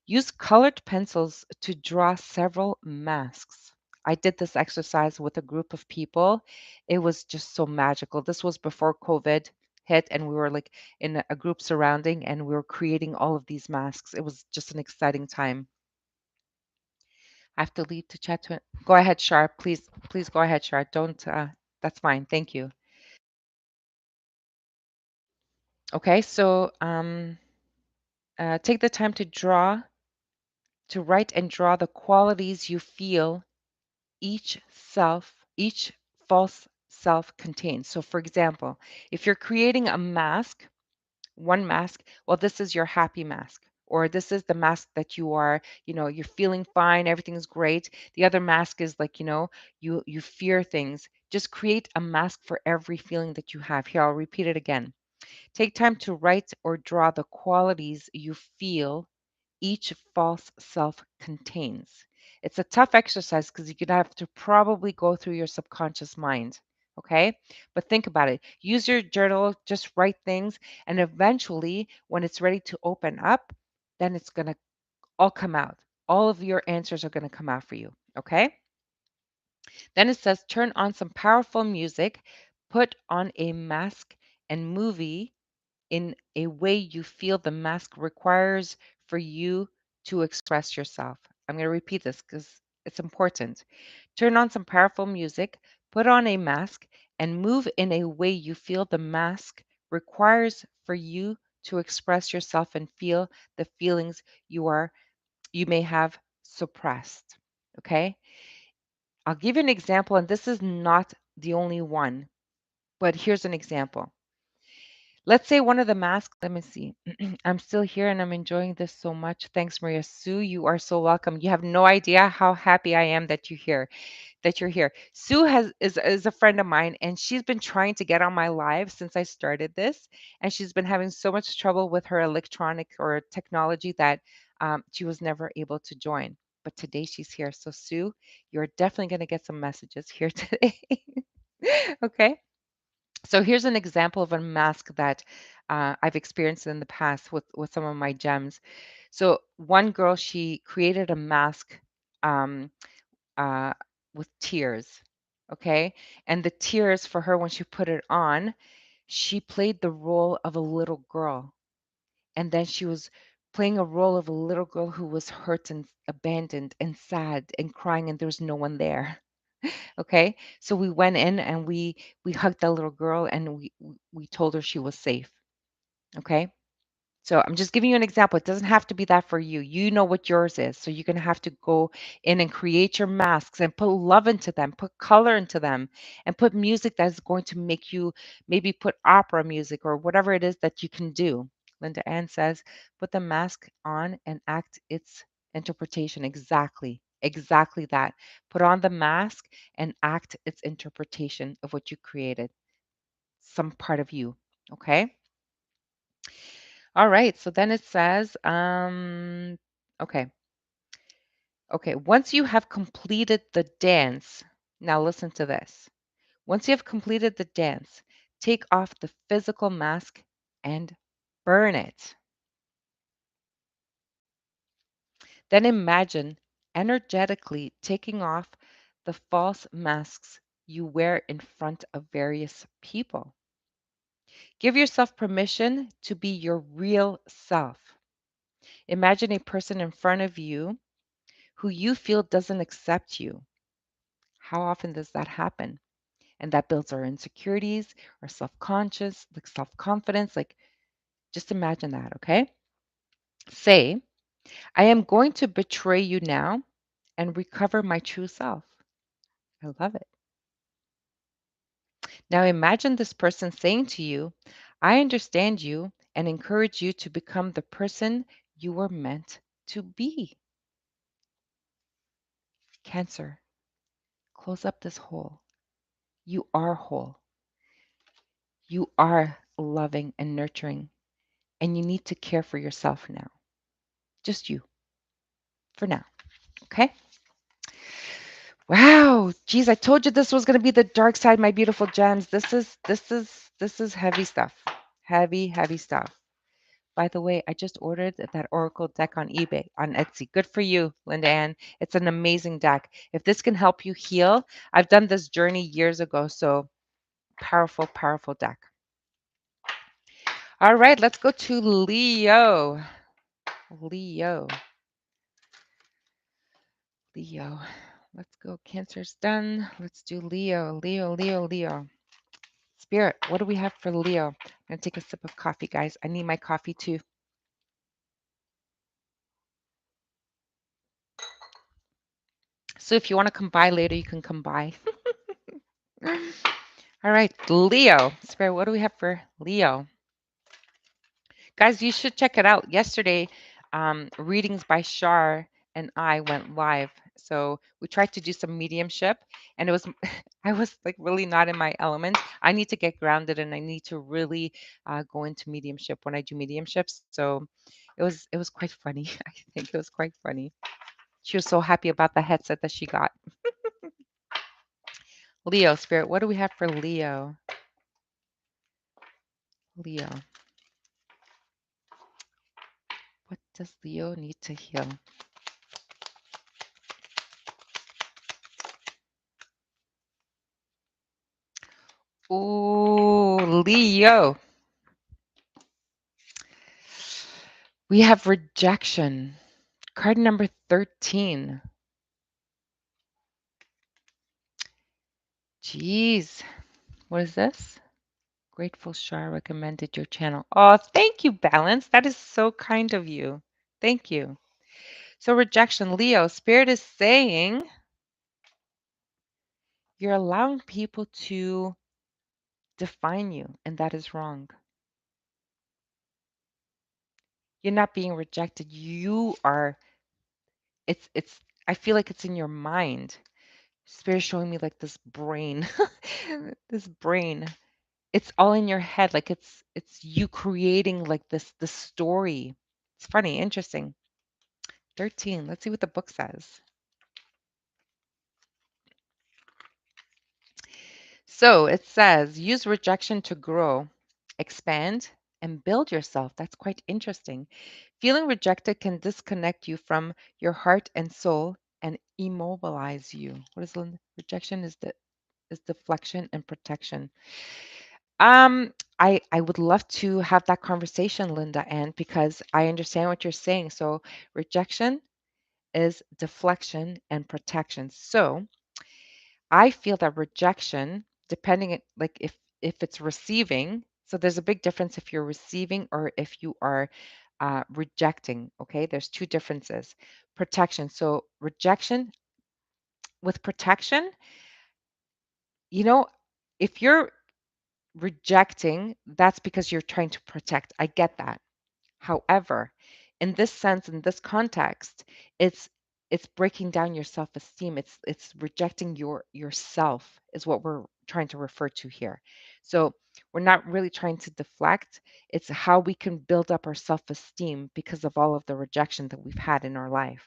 Use colored pencils to draw several masks. I did this exercise with a group of people. It was just so magical. This was before COVID hit, and we were like in a group surrounding, and we were creating all of these masks. It was just an exciting time. I have to leave to chat to it. Go ahead, Shar. Please, please go ahead, Shar. Don't. That's fine. Thank you. Okay, so take the time to write and draw the qualities you feel each false self contains. So, for example, if you're creating a mask, one mask, well, this is your happy mask, or this is the mask that you're feeling fine, everything's great. The other mask is like, you fear things. Just create a mask for every feeling that you have. Here, I'll repeat it again. Take time to write or draw the qualities you feel each false self contains. It's a tough exercise because you're going to have to probably go through your subconscious mind. Okay. But think about it. Use your journal, just write things. And eventually, when it's ready to open up, then it's going to all come out. All of your answers are going to come out for you. Okay. Then it says turn on some powerful music, put on a mask and movie in a way you feel the mask requires for you to express yourself. I'm going to repeat this because it's important. Turn on some powerful music, put on a mask, and move in a way you feel the mask requires for you to express yourself and feel the feelings you may have suppressed. Okay? I'll give you an example, and this is not the only one, but here's an example. Let's say one of the masks. Let me see. I'm still here and I'm enjoying this so much. Thanks, Maria Sue. You are so welcome. You have no idea how happy I am that you're here. That you're here. Sue is a friend of mine, and she's been trying to get on my live since I started this, and she's been having so much trouble with her electronic or technology that she was never able to join. But today she's here. So Sue, you're definitely going to get some messages here today. Okay. So here's an example of a mask that I've experienced in the past with some of my gems. So one girl, she created a mask um, uh, with tears. Okay. And the tears for her, when she put it on, she played the role of a little girl. And then she was playing a role of a little girl who was hurt and abandoned and sad and crying, and there was no one there. Okay. So we went in and we hugged that little girl and we told her she was safe. Okay. So I'm just giving you an example. It doesn't have to be that for you. You know what yours is. So you're going to have to go in and create your masks and put love into them, put color into them, and put music that's going to make you maybe put opera music or whatever it is that you can do. Linda Ann says, put the mask on and act its interpretation. Exactly. Exactly that. Put on the mask and act its interpretation of what you created, some part of you. Okay. All right. So then it says, okay, okay. Once you have completed the dance, now listen to this. Once you have completed the dance, take off the physical mask and burn it. Then imagine energetically taking off the false masks you wear in front of various people. Give yourself permission to be your real self. Imagine a person in front of you who you feel doesn't accept you. How often does that happen? And that builds our insecurities, our self-conscious, like self-confidence. Like, just imagine that, okay? Say, I am going to betray you now and recover my true self. I love it. Now imagine this person saying to you, I understand you and encourage you to become the person you were meant to be. Cancer, close up this hole. You are whole. You are loving and nurturing, and you need to care for yourself now. Just you for now. Okay? Wow. Geez, I told you this was going to be the dark side, my beautiful gems. This is heavy stuff. Heavy, heavy stuff. By the way, I just ordered that Oracle deck on eBay, on Etsy. Good for you, Linda Ann. It's an amazing deck. If this can help you heal, I've done this journey years ago, so powerful, powerful deck. All right, let's go to Leo. Leo. Leo. Let's go. Cancer's done. Let's do Leo. Leo, Leo, Leo. Spirit, what do we have for Leo? I'm going to take a sip of coffee, guys. I need my coffee too. So if you want to come by later, you can come by. All right, Leo. Spirit, what do we have for Leo? Guys, you should check it out. Yesterday, readings by Shar and I went live. So we tried to do some mediumship, and it was, I was like really not in my element. I need to get grounded, and I need to really go into mediumship when I do mediumships. So it was quite funny. I think it was quite funny. She was so happy about the headset that she got. Leo, Spirit, what do we have for Leo? Leo. What does Leo need to heal? Ooh, Leo. We have rejection. Card number 13. Jeez. What is this? Grateful Shar recommended your channel. Oh, thank you, Balance. That is so kind of you. Thank you. So, rejection, Leo, Spirit is saying you're allowing people to define you, and that is wrong. You're not being rejected. You are, it's, I feel like it's in your mind. Spirit showing me like this brain, this brain. It's all in your head. Like it's you creating like this story. It's funny, interesting. 13. Let's see what the book says. So it says use rejection to grow, expand, and build yourself. That's quite interesting. Feeling rejected can disconnect you from your heart and soul and immobilize you. What is rejection? Is deflection and protection. Um, I would love to have that conversation, Linda, and because I understand what you're saying. So rejection is deflection and protection. So I feel that rejection, depending like if it's receiving, so there's a big difference if you're receiving or if you are rejecting. Okay, there's two differences. Protection. So rejection with protection, you know, if you're rejecting, that's because you're trying to protect. I get that. However, in this sense, in this context, it's it's breaking down your self-esteem. It's rejecting yourself is what we're trying to refer to here. So we're not really trying to deflect. It's how we can build up our self-esteem because of all of the rejection that we've had in our life,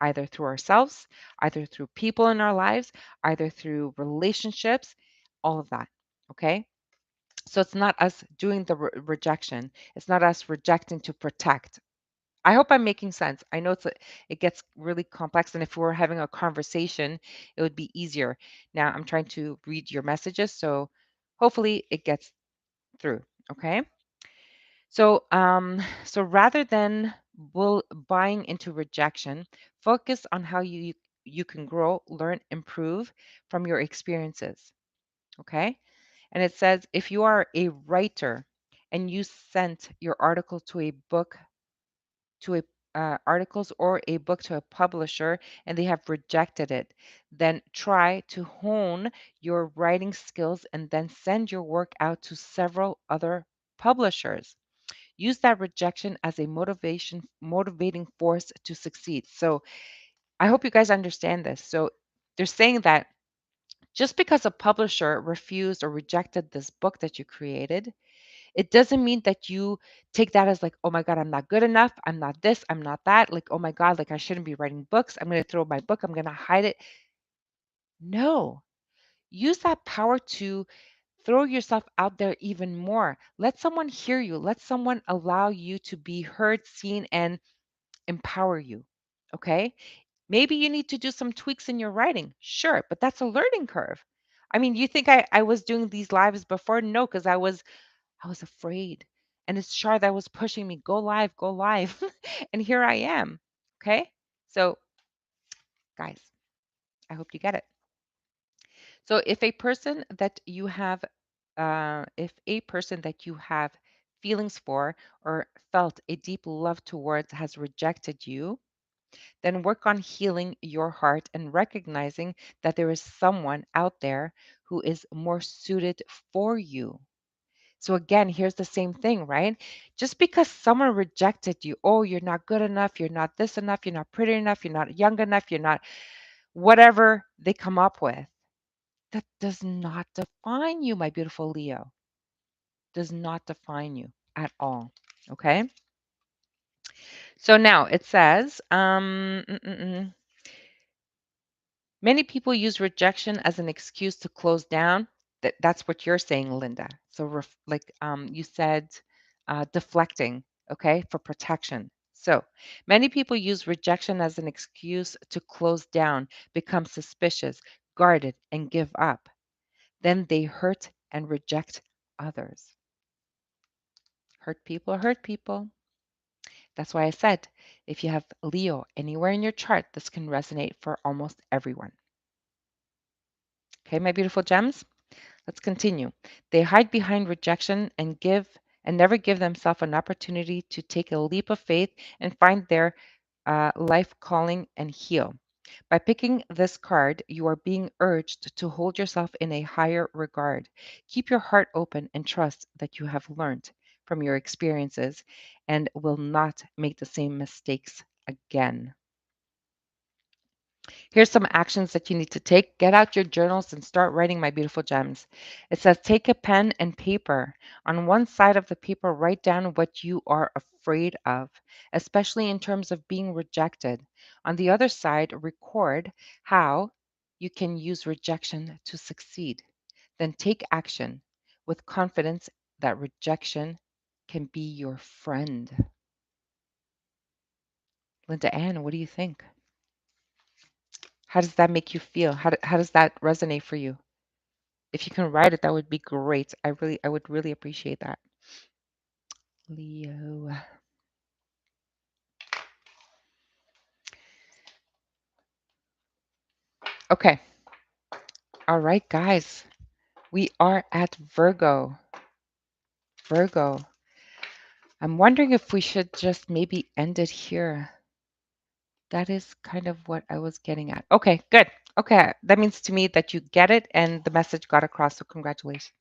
either through ourselves, either through people in our lives, either through relationships, all of that. Okay. So it's not us doing the rejection. It's not us rejecting to protect. I hope I'm making sense. I know it gets really complex, and if we were having a conversation, it would be easier. Now I'm trying to read your messages, so hopefully it gets through. Okay. So rather than buying into rejection, focus on how you can grow, learn, improve from your experiences. Okay. And it says if you are a writer and you sent your article to a book to a articles or a book to a publisher and they have rejected it, then try to hone your writing skills and then send your work out to several other publishers. Use that rejection as a motivating force to succeed. So I hope you guys understand this. So they're saying that just because a publisher refused or rejected this book that you created, it doesn't mean that you take that as like, oh my God, I'm not good enough. I'm not this. I'm not that. Like, oh my God, like I shouldn't be writing books. I'm going to throw my book. I'm going to hide it. No, use that power to throw yourself out there even more. Let someone hear you. Let someone allow you to be heard, seen, and empower you. Okay. Maybe you need to do some tweaks in your writing. Sure. But that's a learning curve. I mean, you think I was doing these lives before? No, because I was afraid. And it's Shar that was pushing me, go live, go live. And here I am. Okay. So, guys, I hope you get it. So, if a person that you have feelings for or felt a deep love towards has rejected you, then work on healing your heart and recognizing that there is someone out there who is more suited for you. So again, here's the same thing, right? Just because someone rejected you, oh, you're not good enough, you're not this enough, you're not pretty enough, you're not young enough, you're not whatever they come up with, that does not define you, my beautiful Leo. Does not define you at all. Okay. So now it says, many people use rejection as an excuse to close down. That's what you're saying, Linda. So, like you said, deflecting, okay, for protection. So, many people use rejection as an excuse to close down, become suspicious, guarded, and give up. Then they hurt and reject others. Hurt people hurt people. That's why I said if you have Leo anywhere in your chart, this can resonate for almost everyone. Okay, my beautiful gems? Let's continue. They hide behind rejection and never give themselves an opportunity to take a leap of faith and find their life calling and heal. By picking this card, you are being urged to hold yourself in a higher regard. Keep your heart open and trust that you have learned. from your experiences and will not make the same mistakes again. Here's some actions that you need to take. Get out your journals and start writing, my beautiful gems. It says take a pen and paper. On one side of the paper, write down what you are afraid of, especially in terms of being rejected. On the other side, record how you can use rejection to succeed. Then take action with confidence that rejection can be your friend. Linda Ann, what do you think? How does that make you feel? How does that resonate for you? If you can write it, that would be great. I would really appreciate that. Leo. Okay. All right, guys. We are at Virgo. Virgo. I'm wondering if we should just maybe end it here. That is kind of what I was getting at. Okay, good. Okay, that means to me that you get it and the message got across, so congratulations.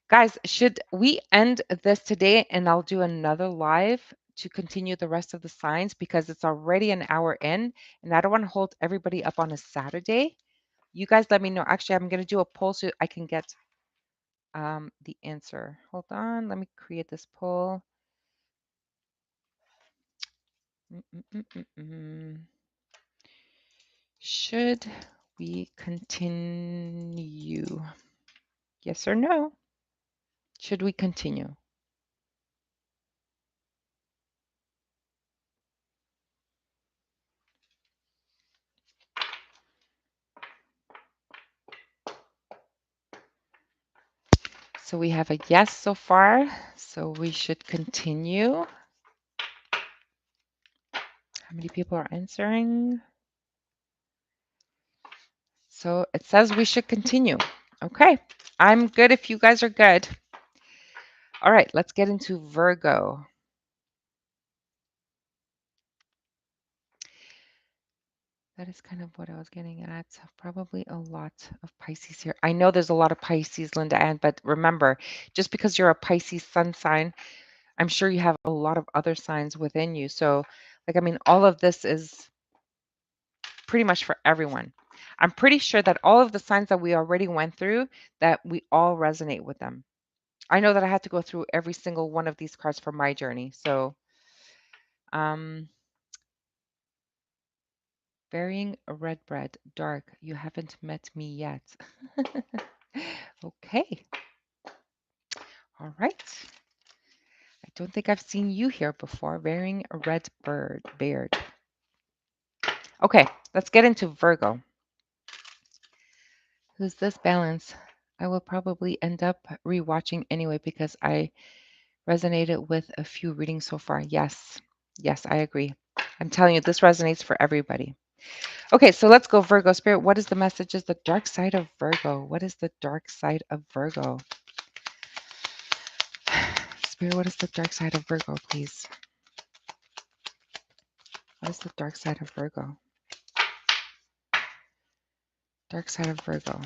Guys, should we end this today and I'll do another live to continue the rest of the signs because it's already an hour in and I don't want to hold everybody up on a Saturday. You guys let me know. Actually, I'm going to do a poll so I can get the answer. Hold on. Let me create this poll. Should we continue? Yes or no? Should we continue? So we have a yes so far. So we should continue. How many people are answering? So it says we should continue. Okay. I'm good if you guys are good. All right. Let's get into Virgo. That is kind of what I was getting at. Probably a lot of Pisces here. I know there's a lot of Pisces, Linda Ann, but remember, just because you're a Pisces sun sign, I'm sure you have a lot of other signs within you. So, all of this is pretty much for everyone. I'm pretty sure that all of the signs that we already went through, that we all resonate with them. I know that I had to go through every single one of these cards for my journey. So, varying red bread, dark. You haven't met me yet. Okay. All right. I don't think I've seen you here before. Wearing a red beard. Okay, let's get into Virgo. Who's this balance? I will probably end up rewatching anyway because I resonated with a few readings so far. Yes, I agree. I'm telling you, this resonates for everybody. Okay, so let's go, Virgo Spirit. What is the message? Is the dark side of Virgo? What is the dark side of Virgo? Spirit, what is the dark side of Virgo, please? What is the dark side of Virgo? Dark side of Virgo.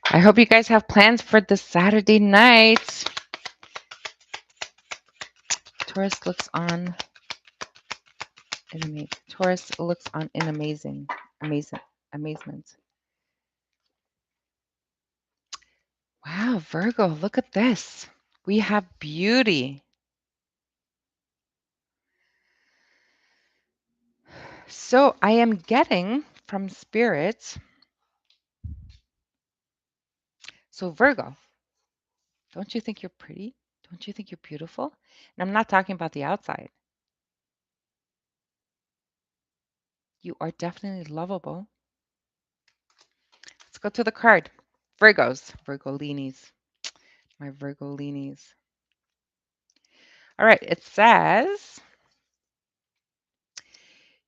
I hope you guys have plans for this Saturday night. Taurus looks on in amazement. Wow, Virgo, look at this. We have beauty. So I am getting from Spirit. So Virgo, don't you think you're pretty? Don't you think you're beautiful? And I'm not talking about the outside. You are definitely lovable. Let's go to the card. Virgos, Virgolinis, my Virgolinis. All right, it says,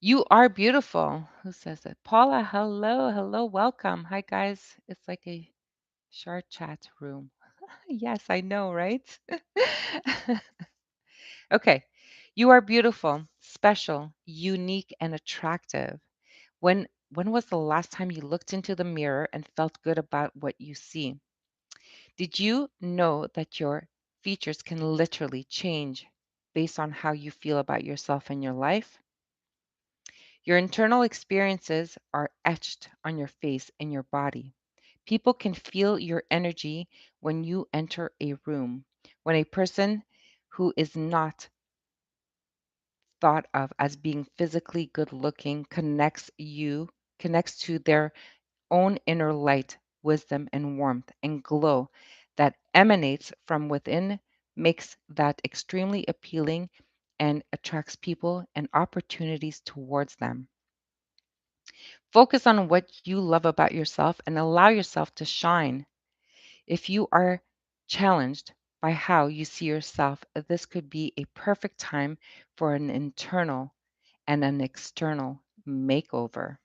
you are beautiful. Who says it? Paula, hello, welcome. Hi, guys. It's like a short chat room. Yes, I know, right? Okay. You are beautiful, special, unique, and attractive. When When was the last time you looked into the mirror and felt good about what you see? Did you know that your features can literally change based on how you feel about yourself and your life? Your internal experiences are etched on your face and your body. People can feel your energy when you enter a room. When a person who is not thought of as being physically good looking connects to their own inner light, wisdom, and warmth and glow that emanates from within, makes that extremely appealing and attracts people and opportunities towards them. Focus on what you love about yourself and allow yourself to shine. If you are challenged by how you see yourself, this could be a perfect time for an internal and an external makeover.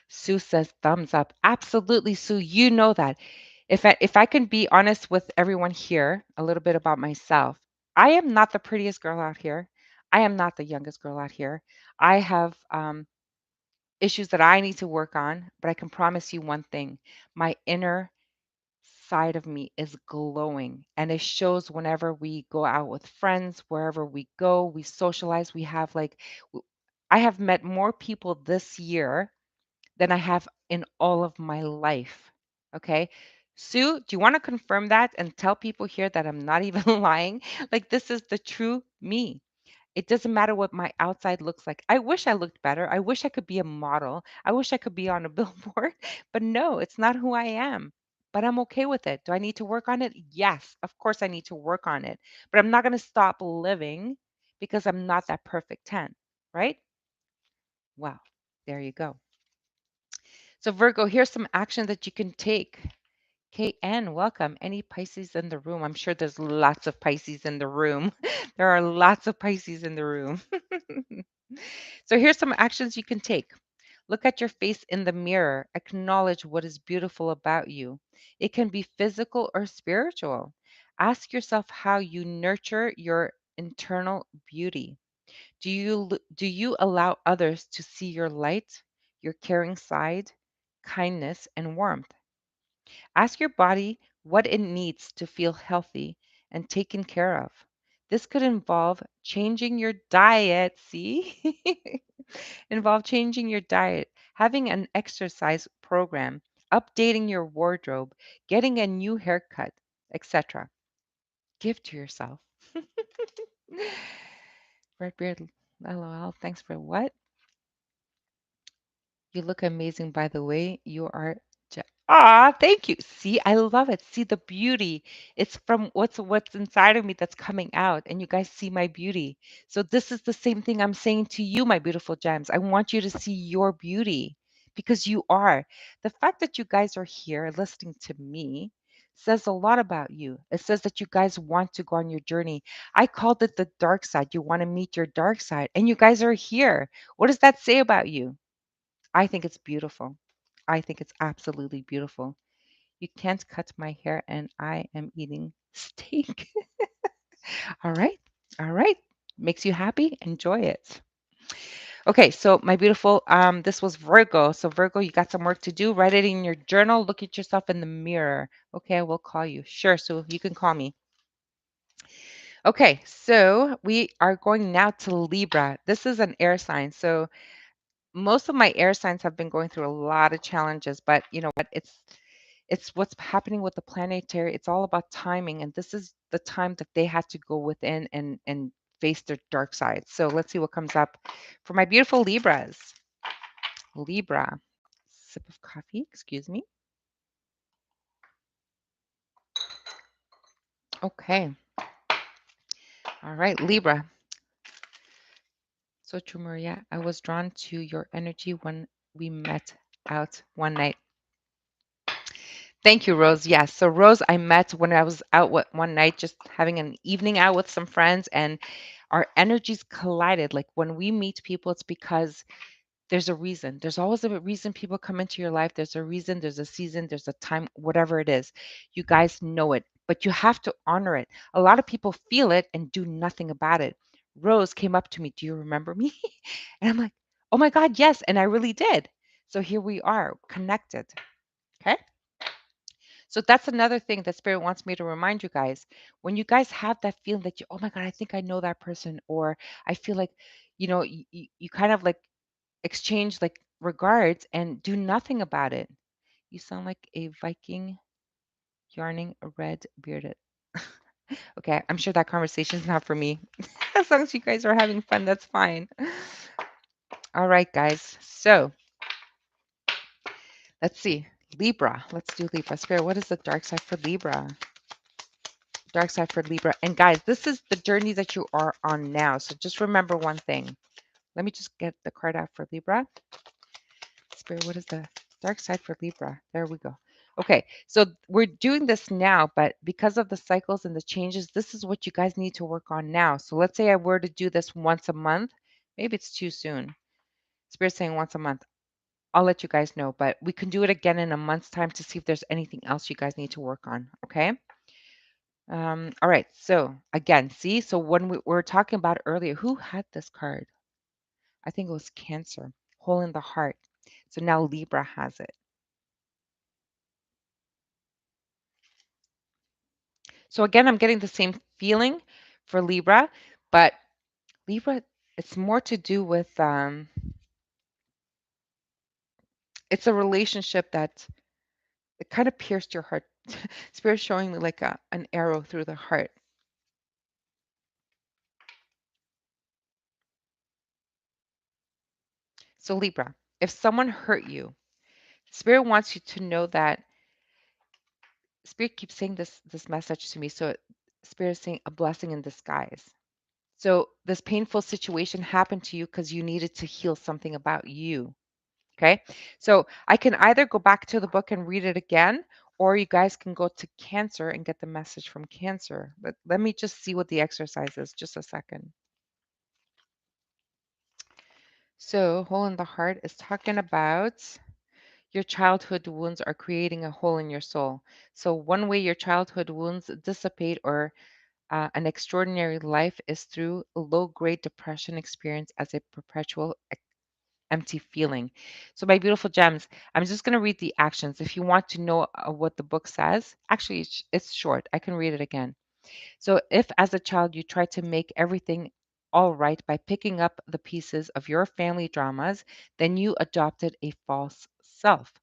Sue says thumbs up. Absolutely, Sue. You know that. If I can be honest with everyone here, a little bit about myself. I am not the prettiest girl out here. I am not the youngest girl out here. I have issues that I need to work on, but I can promise you one thing. My inner side of me is glowing, and it shows whenever we go out with friends, wherever we go, we socialize, we have like I have met more people this year than I have in all of my life. Okay. Sue, do you want to confirm that and tell people here that I'm not even lying? Like, this is the true me. It doesn't matter what my outside looks like. I wish I looked better. I wish I could be a model. I wish I could be on a billboard, but no, it's not who I am. But I'm okay with it. Do I need to work on it? Yes, of course I need to work on it. But I'm not going to stop living because I'm not that perfect 10, right? Wow, there you go. So, Virgo, here's some action that you can take. KN, welcome. Any Pisces in the room? I'm sure there's lots of Pisces in the room. There are lots of Pisces in the room. So, here's some actions you can take. Look at your face in the mirror. Acknowledge what is beautiful about you. It can be physical or spiritual. Ask yourself how you nurture your internal beauty. Do you allow others to see your light, your caring side, kindness, and warmth? Ask your body what it needs to feel healthy and taken care of. This could involve changing your diet, see? Involve changing your diet, having an exercise program, updating your wardrobe, getting a new haircut, etc. Give to yourself. Redbeard, LOL, thanks for what? You look amazing, by the way. You are. Thank you. See, I love it. See the beauty. It's from what's inside of me that's coming out, and you guys see my beauty. So this is the same thing I'm saying to you, my beautiful gems. I want you to see your beauty because you are. The fact that you guys are here listening to me says a lot about you. It says that you guys want to go on your journey. I called it the dark side. You want to meet your dark side, and you guys are here. What does that say about you? I think it's beautiful. I think it's absolutely beautiful. You can't cut my hair and I am eating steak. All right. All right. Makes you happy? Enjoy it. Okay, so my beautiful, this was Virgo. So Virgo, you got some work to do. Write it in your journal. Look at yourself in the mirror. Okay, I will call you. Sure, so you can call me. Okay, so we are going now to Libra. This is an air sign. So most of my air signs have been going through a lot of challenges, but you know what? It's what's happening with the planetary. It's all about timing, and this is the time that they had to go within and face their dark side. So let's see what comes up for my beautiful Libras. Libra, sip of coffee. Excuse me. Okay. All right, Libra. So true, Maria. I was drawn to your energy when we met out one night. Thank you, Rose. Yes. So, Rose, I met when I was out one night, just having an evening out with some friends, and our energies collided. Like when we meet people, it's because there's a reason. There's always a reason people come into your life. There's a reason, there's a season, there's a time, whatever it is. You guys know it, but you have to honor it. A lot of people feel it and do nothing about it. Rose came up to me, "Do you remember me?" And I'm like, Oh my God, yes. And I really did. So here we are connected. Okay. So that's another thing that Spirit wants me to remind you guys. When you guys have that feeling that you, oh my God, I think I know that person, or I feel like, you kind of like exchange like regards and do nothing about it. You sound like a Viking yarning a red bearded. Okay, I'm sure that conversation is not for me. As long as you guys are having fun, that's fine. All right, guys. So let's see. Libra. Let's do Libra. Spirit, what is the dark side for Libra? Dark side for Libra. And guys, this is the journey that you are on now. So just remember one thing. Let me just get the card out for Libra. Spirit, what is the dark side for Libra? There we go. Okay, so we're doing this now, but because of the cycles and the changes, this is what you guys need to work on now. So let's say I were to do this once a month. Maybe it's too soon. Spirit's saying once a month. I'll let you guys know, but we can do it again in a month's time to see if there's anything else you guys need to work on. Okay. All right. So again, see, so when we were talking about earlier, who had this card? I think it was Cancer, hole in the heart. So now Libra has it. So again, I'm getting the same feeling for Libra, but Libra, it's more to do with it's a relationship that it kind of pierced your heart. Spirit showing me like an arrow through the heart. So Libra, if someone hurt you, Spirit wants you to know that Spirit keeps saying this message to me. So Spirit is saying a blessing in disguise. So this painful situation happened to you because you needed to heal something about you. Okay. So I can either go back to the book and read it again, or you guys can go to Cancer and get the message from Cancer. But let me just see what the exercise is. Just a second. So, hole in the heart is talking about your childhood wounds are creating a hole in your soul. So, one way your childhood wounds dissipate or an extraordinary life is through a low grade depression experience as a perpetual empty feeling. So, my beautiful gems, I'm just going to read the actions. If you want to know what the book says, actually, it's short. I can read it again. So, if as a child you tried to make everything all right by picking up the pieces of your family dramas, then you adopted a false self.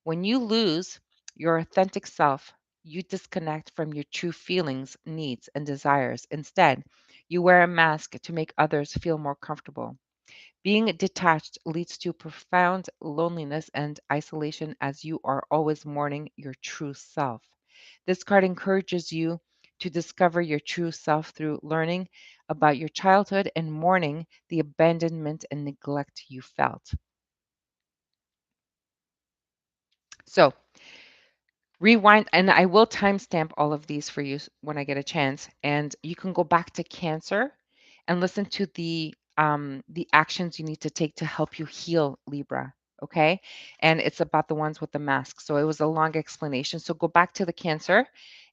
When you lose your authentic self, you disconnect from your true feelings, needs, and desires. Instead, you wear a mask to make others feel more comfortable. Being detached leads to profound loneliness and isolation as you are always mourning your true self. This card encourages you to discover your true self through learning about your childhood and mourning the abandonment and neglect you felt. So, rewind, and I will timestamp all of these for you when I get a chance. And you can go back to Cancer and listen to the actions you need to take to help you heal Libra. Okay, and it's about the ones with the mask. So it was a long explanation. So go back to the Cancer,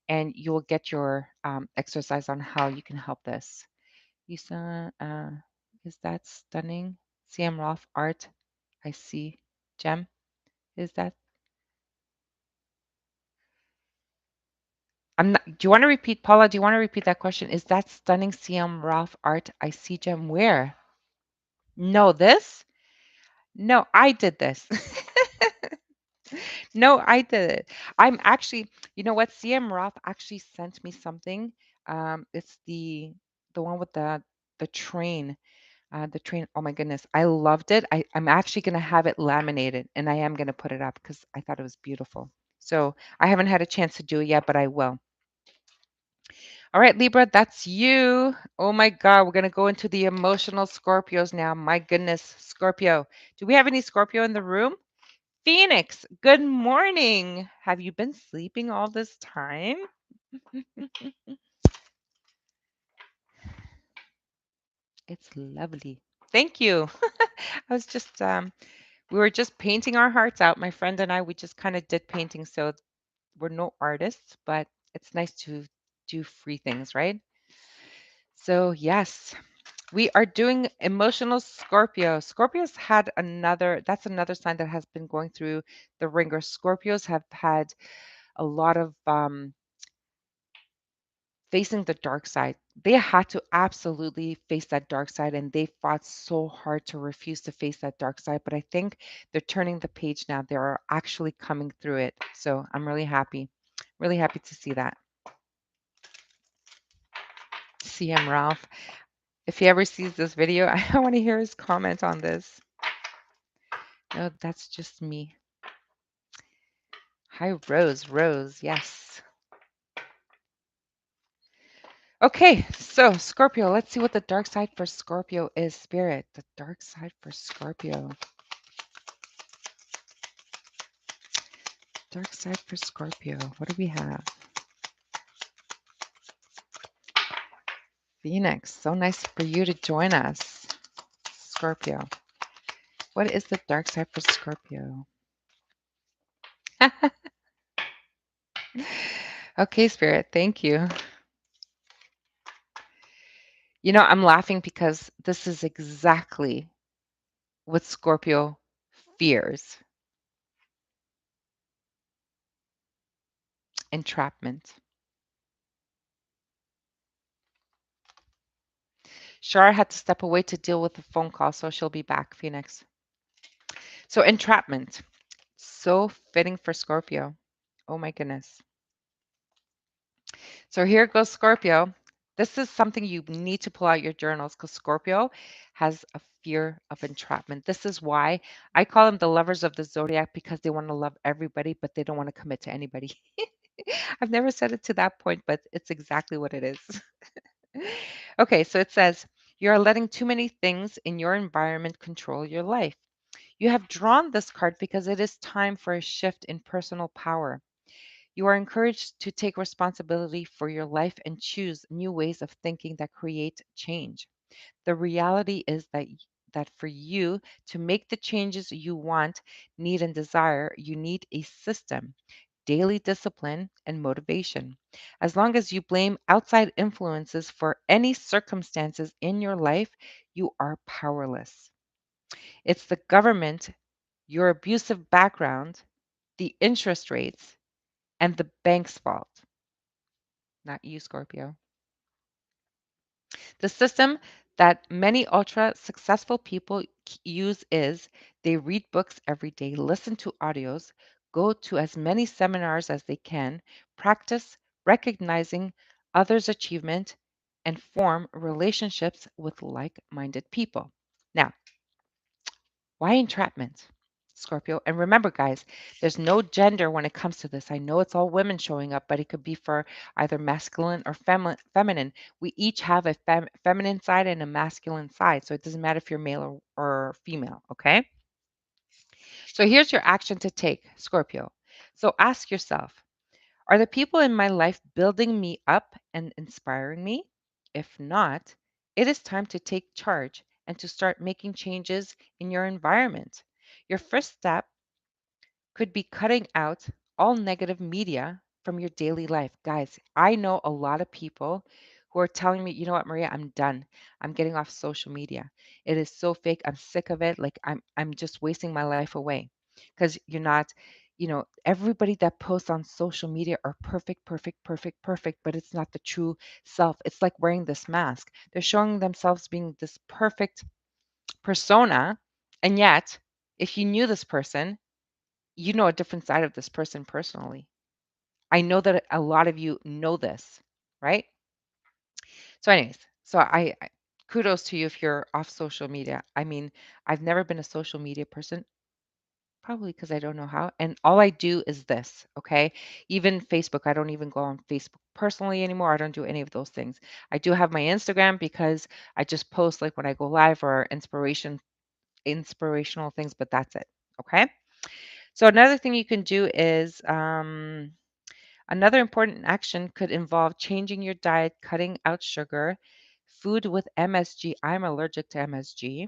and you will get your exercise on how you can help this. You saw, is that stunning? CM Roth art. I see. Gem, is that? Do you want to repeat, Paula? Do you want to repeat that question? Is that stunning CM Ralph art I see, Gem? Where? No, this? No, I did this. No, I did it. I'm actually, you know what? CM Roth actually sent me something. It's the one with the train. The train. Oh my goodness, I loved it. I'm actually gonna have it laminated, and I am gonna put it up because I thought it was beautiful. So I haven't had a chance to do it yet, but I will. All right, Libra, that's you. Oh my God, we're going to go into the emotional Scorpios now. My goodness, Scorpio. Do we have any Scorpio in the room? Phoenix, good morning. Have you been sleeping all this time? It's lovely. Thank you. I was just, we were just painting our hearts out. My friend and I, we just kind of did painting. So we're no artists, but it's nice to do free things, right? So, yes. We are doing emotional Scorpio. Scorpios had that's another sign that has been going through the ringer. Scorpios have had a lot of facing the dark side. They had to absolutely face that dark side, and they fought so hard to refuse to face that dark side. But I think they're turning the page now. They're actually coming through it. So I'm really happy to see that. CM Ralph. If he ever sees this video, I want to hear his comment on this. No, that's just me. Hi, Rose. Rose, yes. Okay, so Scorpio, let's see what the dark side for Scorpio is, Spirit. The dark side for Scorpio. Dark side for Scorpio. What do we have? Phoenix. So nice for you to join us, Scorpio. What is the dark side for Scorpio? Okay, Spirit. Thank you. You know, I'm laughing because this is exactly what Scorpio fears. Entrapment. Shar had to step away to deal with a phone call, so she'll be back, Phoenix. So entrapment. So fitting for Scorpio. Oh my goodness. So here goes Scorpio. This is something you need to pull out your journals because Scorpio has a fear of entrapment. This is why I call them the lovers of the zodiac because they want to love everybody, but they don't want to commit to anybody. I've never said it to that point, but it's exactly what it is. Okay, so it says, you are letting too many things in your environment control your life. You have drawn this card because it is time for a shift in personal power. You are encouraged to take responsibility for your life and choose new ways of thinking that create change. The reality is that for you to make the changes you want, need, and desire, you need a system, daily discipline, and motivation. As long as you blame outside influences for any circumstances in your life, you are powerless. It's the government, your abusive background, the interest rates, and the bank's fault, not you, Scorpio. The system that many ultra successful people use is they read books every day, listen to audios, go to as many seminars as they can, practice recognizing others' achievement, and form relationships with like minded people. Now, why entrapment? Scorpio. And remember, guys, there's no gender when it comes to this. I know it's all women showing up, but it could be for either masculine or feminine. We each have a feminine side and a masculine side. So it doesn't matter if you're male or female. Okay. So here's your action to take, Scorpio. So ask yourself, are the people in my life building me up and inspiring me? If not, it is time to take charge and to start making changes in your environment. Your first step could be cutting out all negative media from your daily life. Guys, I know a lot of people who are telling me, you know what, Maria, I'm done. I'm getting off social media. It is so fake. I'm sick of it. Like I'm just wasting my life away. Because you're not, everybody that posts on social media are perfect, perfect, perfect, perfect, but it's not the true self. It's like wearing this mask. They're showing themselves being this perfect persona. And yet, if you knew this person, you know a different side of this person personally. I know that a lot of you know this, right? So, anyways, kudos to you if you're off social media. I mean, I've never been a social media person, probably because I don't know how. And all I do is this, okay? Even Facebook, I don't even go on Facebook personally anymore. I don't do any of those things. I do have my Instagram because I just post like when I go live or inspirational things, but that's it, okay? So another thing you can do is another important action could involve changing your diet, cutting out sugar, food with MSG. I'm allergic to MSG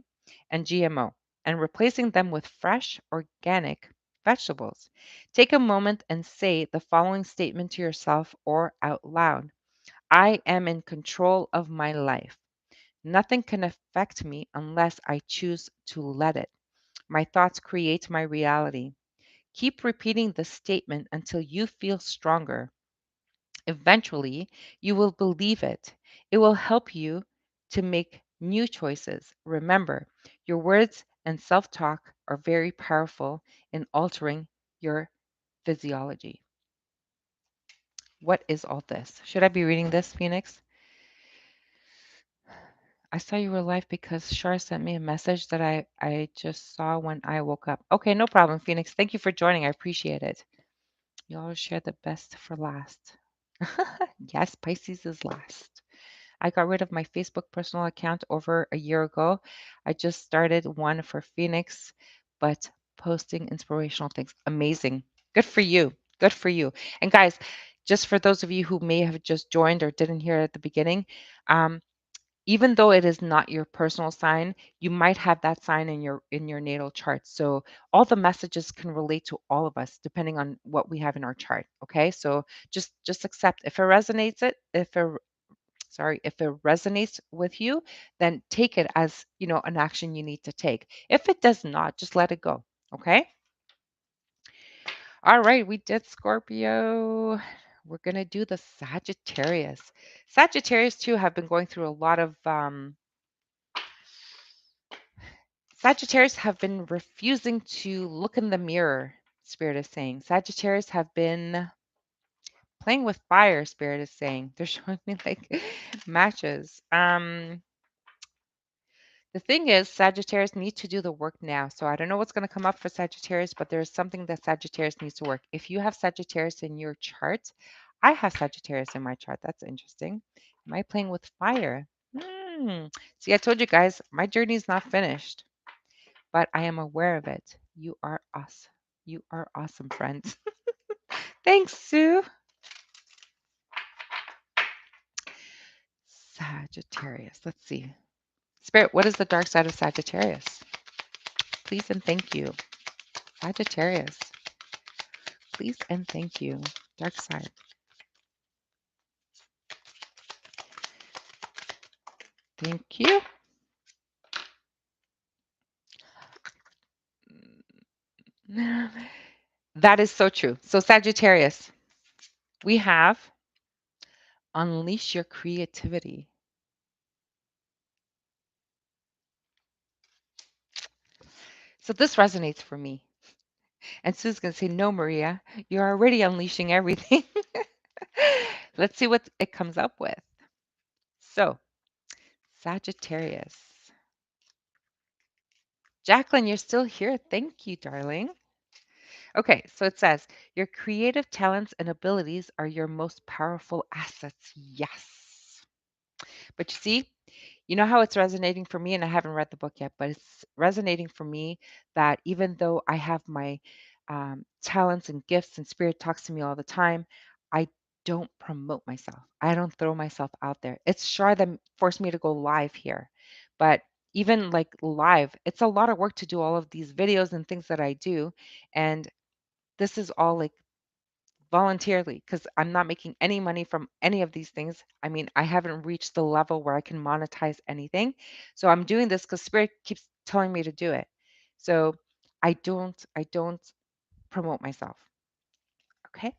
and GMO, and replacing them with fresh, organic vegetables. Take a moment and say the following statement to yourself or out loud: I am in control of my life. Nothing can affect me unless I choose to let it. My thoughts create my reality. Keep repeating this statement until you feel stronger. Eventually, you will believe it. It will help you to make new choices. Remember, your words and self talk are very powerful in altering your physiology. What is all this? Should I be reading this, Phoenix? I saw you were live because Shar sent me a message that I just saw when I woke up. Okay, no problem, Phoenix. Thank you for joining. I appreciate it. You always share the best for last. Yes, Pisces is last. I got rid of my Facebook personal account over a year ago. I just started one for Phoenix, but posting inspirational things. Amazing. Good for you. Good for you. And guys, just for those of you who may have just joined or didn't hear at the beginning, um, even though it is not your personal sign, you might have that sign in your natal chart. So all the messages can relate to all of us depending on what we have in our chart. Okay, so just accept if it resonates it if it sorry if it resonates with you, then take it as an action you need to take. If it does not, just let it go. Okay. All right, we did Scorpio. We're gonna do the Sagittarius. Sagittarius too have been going through a lot of Sagittarius have been refusing to look in the mirror, Spirit is saying. Sagittarius have been playing with fire, Spirit is saying. They're showing me like matches. The thing is, Sagittarius need to do the work now. So I don't know what's going to come up for Sagittarius, but there's something that Sagittarius needs to work. If you have Sagittarius in your chart, I have Sagittarius in my chart. That's interesting. Am I playing with fire? See, I told you guys, my journey is not finished, but I am aware of it. You are us. You are awesome, friends. Thanks, Sue. Sagittarius. Let's see. Spirit, what is the dark side of Sagittarius? Please and thank you. Sagittarius. Please and thank you. Dark side. Thank you. That is so true. So, Sagittarius, we have unleash your creativity. So, this resonates for me. And Sue's going to say, no, Maria, you're already unleashing everything. Let's see what it comes up with. So, Sagittarius. Jacqueline, you're still here. Thank you, darling. Okay, so it says, your creative talents and abilities are your most powerful assets. Yes. But you see, you know how it's resonating for me, and I haven't read the book yet, but it's resonating for me that even though I have my talents and gifts and spirit talks to me all the time, I don't promote myself. I don't throw myself out there. It's Shar that forced me to go live here. But even like live, it's a lot of work to do all of these videos and things that I do. And this is all like voluntarily because I'm not making any money from any of these things. I mean, I haven't reached the level where I can monetize anything. So I'm doing this because spirit keeps telling me to do it. So I don't promote myself. Okay?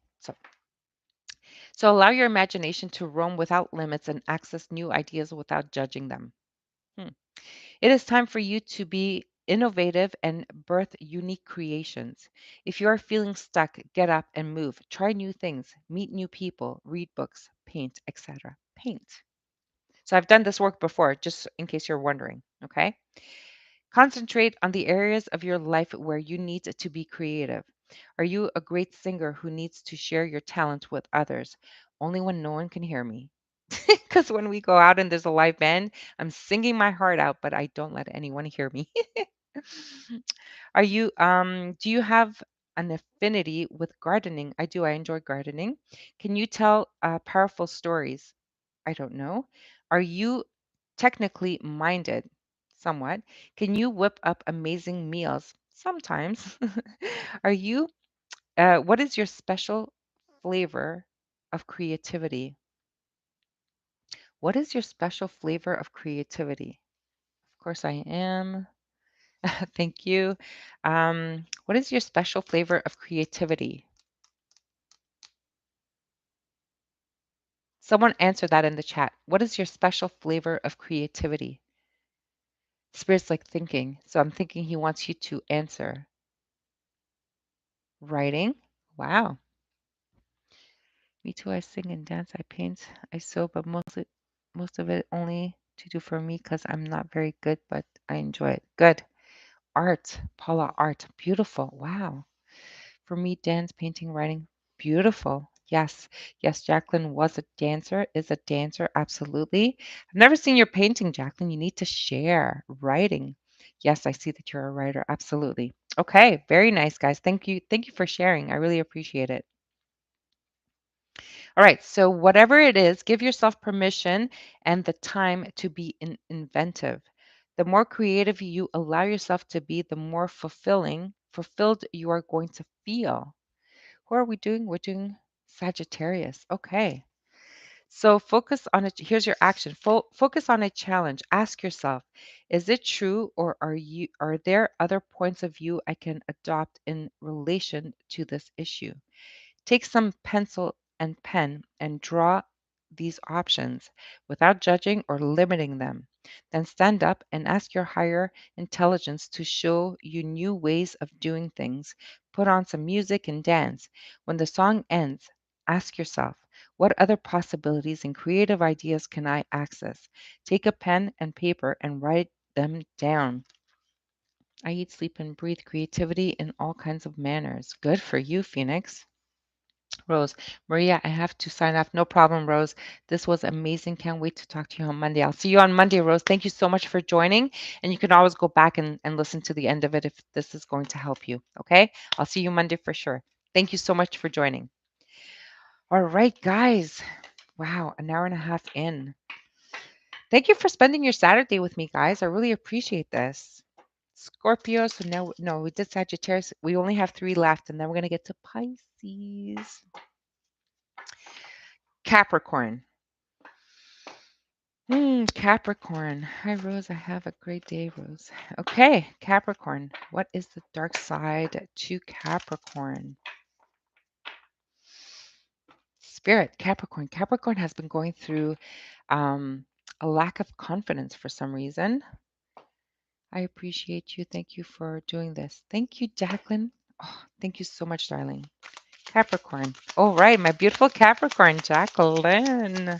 So allow your imagination to roam without limits and access new ideas without judging them. Hmm. It is time for you to be innovative and birth unique creations. If you are feeling stuck, get up and move. Try new things, meet new people, read books, paint, etc. Paint. So I've done this work before, just in case you're wondering. Okay. Concentrate on the areas of your life where you need to be creative. Are you a great singer who needs to share your talent with others? Only when no one can hear me. Because when we go out and there's a live band, I'm singing my heart out, but I don't let anyone hear me. Do you have an affinity with gardening? I do. I enjoy gardening. Can you tell powerful stories? I don't know. Are you technically minded? Somewhat. Can you whip up amazing meals? Sometimes. Are you, what is your special flavor of creativity? What is your special flavor of creativity? Of course, I am. Thank you. What is your special flavor of creativity? Someone answer that in the chat. What is your special flavor of creativity? Spirit's like thinking. So I'm thinking he wants you to answer. Writing. Wow. Me too. I sing and dance. I paint. I sew, but most of it only to do for me because I'm not very good, but I enjoy it. Good. Art. Paula, art. Beautiful. Wow. For me, dance, painting, writing. Beautiful. Yes. Yes, Jacqueline was a dancer, is a dancer. Absolutely. I've never seen your painting, Jacqueline. You need to share. Writing. Yes, I see that you're a writer. Absolutely. Okay. Very nice, guys. Thank you. Thank you for sharing. I really appreciate it. All right. So, whatever it is, give yourself permission and the time to be inventive. The more creative you allow yourself to be, the more fulfilled you are going to feel. Who are we doing? We're doing Sagittarius. Okay. So focus on it. Here's your action. Focus on a challenge. Ask yourself, is it true or are there other points of view I can adopt in relation to this issue? Take some pencil and pen and draw these options without judging or limiting them. Then stand up and ask your higher intelligence to show you new ways of doing things. Put on some music and dance. When the song ends, ask yourself, what other possibilities and creative ideas can I access? Take a pen and paper and write them down. I eat, sleep, and breathe creativity in all kinds of manners. Good for you, Phoenix. Rose, Maria, I have to sign off. No problem, Rose. This was amazing. Can't wait to talk to you on Monday. I'll see you on Monday, Rose. Thank you so much for joining. And you can always go back and listen to the end of it if this is going to help you. Okay? I'll see you Monday for sure. Thank you so much for joining. All right, guys. Wow, an hour and a half in. Thank you for spending your Saturday with me, guys. I really appreciate this. Scorpio. So now, no, we did Sagittarius. We only have 3 left, and then we're going to get to Pisces. Capricorn. Capricorn. Hi, Rose. I have a great day, Rose. Okay, Capricorn. What is the dark side to Capricorn? Spirit, Capricorn. Capricorn has been going through a lack of confidence for some reason. I appreciate you. Thank you for doing this. Thank you, Jacqueline. Oh, thank you so much, darling. Capricorn. All right, my beautiful Capricorn, Jacqueline.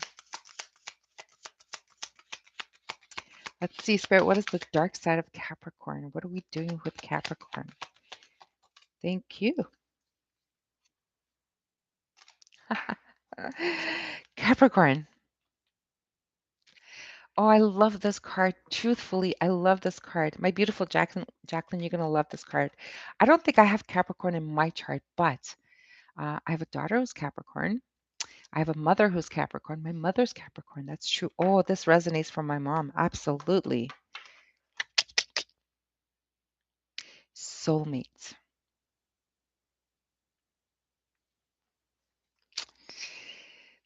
Let's see, Spirit, what is the dark side of Capricorn? What are we doing with Capricorn? Thank you. Capricorn. Oh, I love this card. Truthfully, I love this card. My beautiful Jacqueline, you're gonna love this card. I don't think I have Capricorn in my chart, but I have a daughter who's Capricorn. I have a mother who's Capricorn. My mother's Capricorn. That's true. Oh, this resonates from my mom. Absolutely. Soulmates.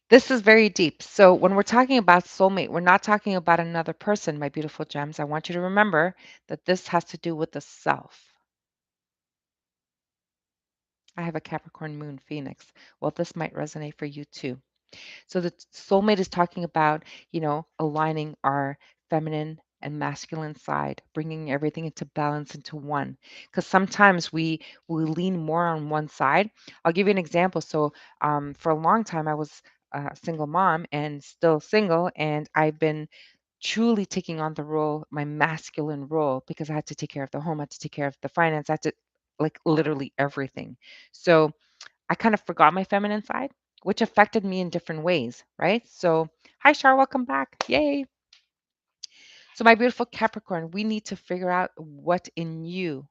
This is very deep. So when we're talking about soulmate, we're not talking about another person, my beautiful gems. I want you to remember that this has to do with the self. I have a Capricorn moon Phoenix. Well, this might resonate for you too. So the soulmate is talking about, aligning our feminine and masculine side, bringing everything into balance into one. Because sometimes we lean more on one side. I'll give you an example. So for a long time, I was a single mom and still single, and I've been truly taking on the role, my masculine role, because I had to take care of the home, I had to take care of the finance, I had to like literally everything. So I kind of forgot my feminine side, which affected me in different ways, right? So, hi, Shar, welcome back. Yay. So, my beautiful Capricorn, we need to figure out what in you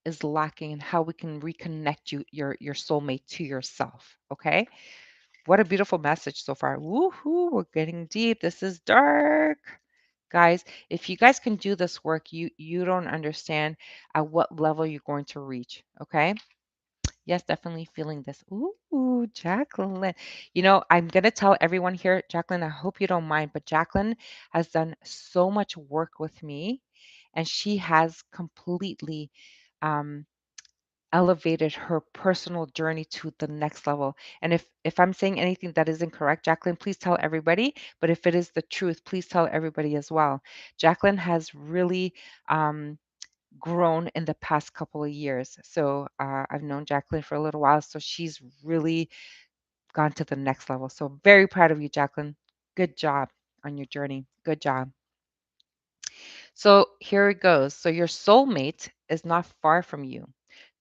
is lacking and how we can reconnect your soulmate to yourself. Okay. What a beautiful message so far. Woohoo, we're getting deep. This is dark. Guys, if you guys can do this work, you don't understand at what level you're going to reach. Okay. Yes, definitely feeling this. Ooh, Jacqueline. I'm going to tell everyone here, Jacqueline, I hope you don't mind, but Jacqueline has done so much work with me, and she has completely um, elevated her personal journey to the next level. And if I'm saying anything that is incorrect, Jacqueline, please tell everybody. But if it is the truth, please tell everybody as well. Jacqueline has really grown in the past couple of years. So I've known Jacqueline for a little while, so she's really gone to the next level. So very proud of you, Jacqueline. Good job on your journey. Good job. So here it goes. So your soulmate is not far from you.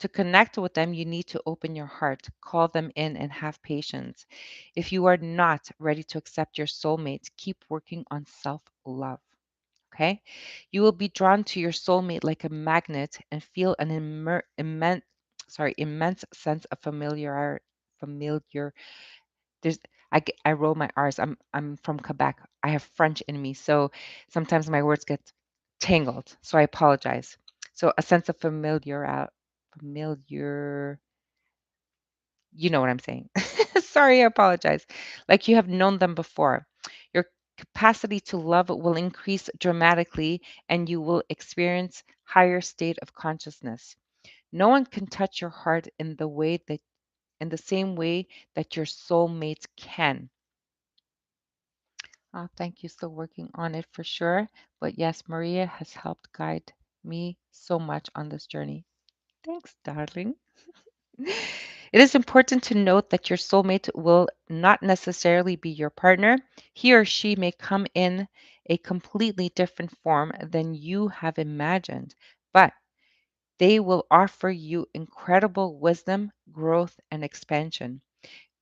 To connect with them, you need to open your heart, call them in, and have patience. If you are not ready to accept your soulmate, keep working on self love. Okay? You will be drawn to your soulmate like a magnet and feel an immense sense of familiar. I roll my R's. I'm from Quebec. I have French in me, so sometimes my words get tangled. So I apologize. So a sense of familiar. You know what I'm saying. Sorry, I apologize. Like you have known them before. Your capacity to love will increase dramatically and you will experience higher state of consciousness. No one can touch your heart in the same way that your soulmates can. Oh, thank you. Still working on it for sure. But yes, Maria has helped guide me so much on this journey. Thanks, darling. It is important to note that your soulmate will not necessarily be your partner. He or she may come in a completely different form than you have imagined, but they will offer you incredible wisdom, growth, and expansion.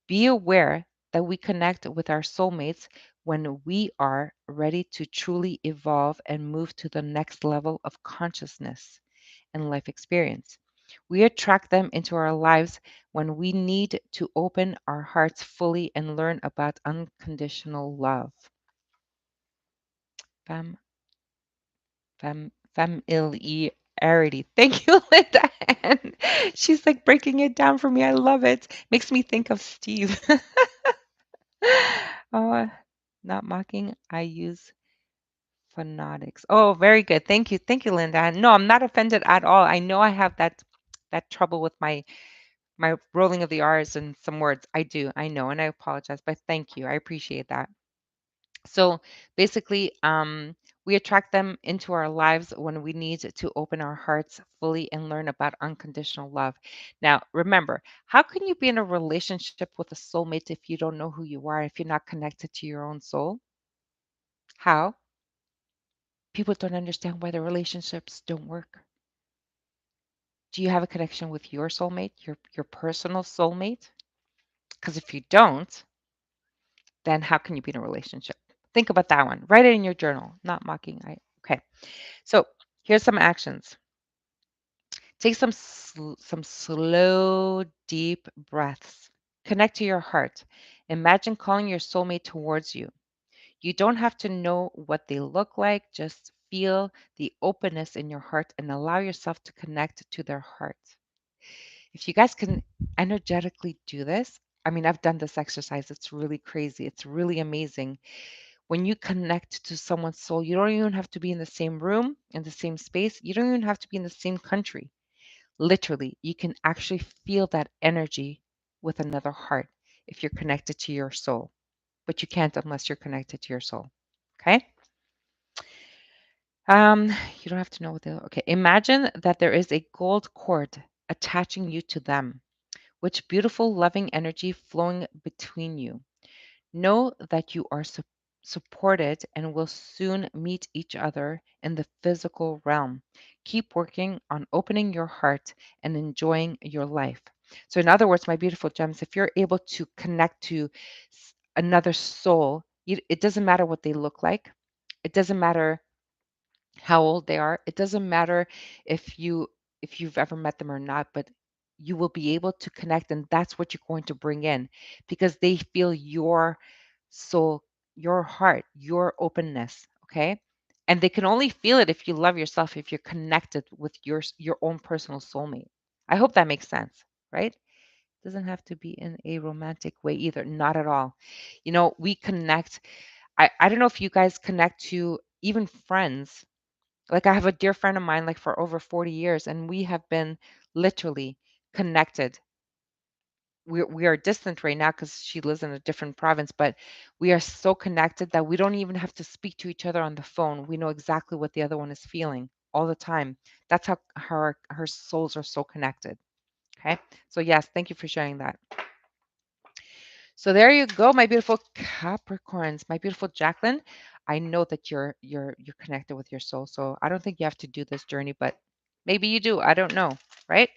Be aware that we connect with our soulmates when we are ready to truly evolve and move to the next level of consciousness and life experience. We attract them into our lives when we need to open our hearts fully and learn about unconditional love. Fam, familiarity. Thank you, Linda. And she's like breaking it down for me. I love it. Makes me think of Steve. Oh, not mocking. I use phonetics. Oh, very good. Thank you. Thank you, Linda. No, I'm not offended at all. I know I have that trouble with my rolling of the R's and some words. I do. I know, and I apologize, but thank you. I appreciate that. So basically, we attract them into our lives when we need to open our hearts fully and learn about unconditional love. Now, remember, how can you be in a relationship with a soulmate if you don't know who you are, if you're not connected to your own soul? How? People don't understand why the relationships don't work. Do you have a connection with your soulmate, your personal soulmate? Because if you don't, then how can you be in a relationship? Think about that one. Write it in your journal. Not mocking. Okay. So here's some actions. Take some slow, deep breaths. Connect to your heart. Imagine calling your soulmate towards you. You don't have to know what they look like. Just feel the openness in your heart and allow yourself to connect to their heart. If you guys can energetically do this, I mean, I've done this exercise. It's really crazy. It's really amazing. When you connect to someone's soul, you don't even have to be in the same room, in the same space. You don't even have to be in the same country. Literally, you can actually feel that energy with another heart if you're connected to your soul. But you can't unless you're connected to your soul. Okay? Um, you don't have to know what they okay. Imagine that there is a gold cord attaching you to them, which beautiful loving energy flowing between you. Know that you are supported and will soon meet each other in the physical realm. Keep working on opening your heart and enjoying your life. So, in other words, my beautiful gems, if you're able to connect to another soul, it doesn't matter what they look like, it doesn't matter how old they are. It doesn't matter if you've ever met them or not, but you will be able to connect and that's what you're going to bring in because they feel your soul, your heart, your openness, okay? And they can only feel it if you love yourself, if you're connected with your own personal soulmate. I hope that makes sense, right? Doesn't have to be in a romantic way either. Not at all. We connect. I don't know if you guys connect to even friends. Like I have a dear friend of mine, like for over 40 years, and we have been literally connected. We are distant right now because she lives in a different province, but we are so connected that we don't even have to speak to each other on the phone. We know exactly what the other one is feeling all the time. That's how her souls are so connected. Okay. So yes, thank you for sharing that. So there you go, my beautiful Capricorns, my beautiful Jacqueline. I know that you're connected with your soul. So I don't think you have to do this journey, but maybe you do. I don't know. Right?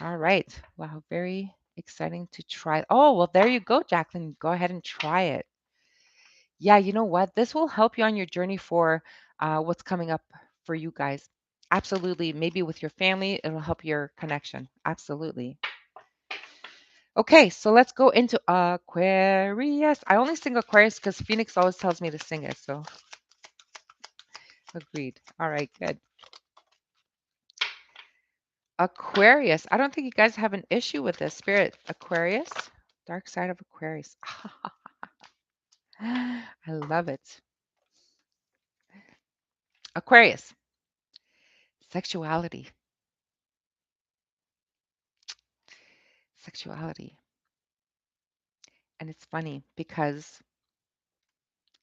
All right. Wow, very exciting to try. Oh, well, there you go, Jacqueline. Go ahead and try it. Yeah, you know what? This will help you on your journey for what's coming up for you guys. Absolutely. Maybe with your family, it'll help your connection. Absolutely. Okay, so let's go into Aquarius. I only sing Aquarius because Phoenix always tells me to sing it. So agreed. All right, good. Aquarius. I don't think you guys have an issue with this. Spirit, Aquarius, dark side of Aquarius. I love it. Aquarius, sexuality. Sexuality. And it's funny because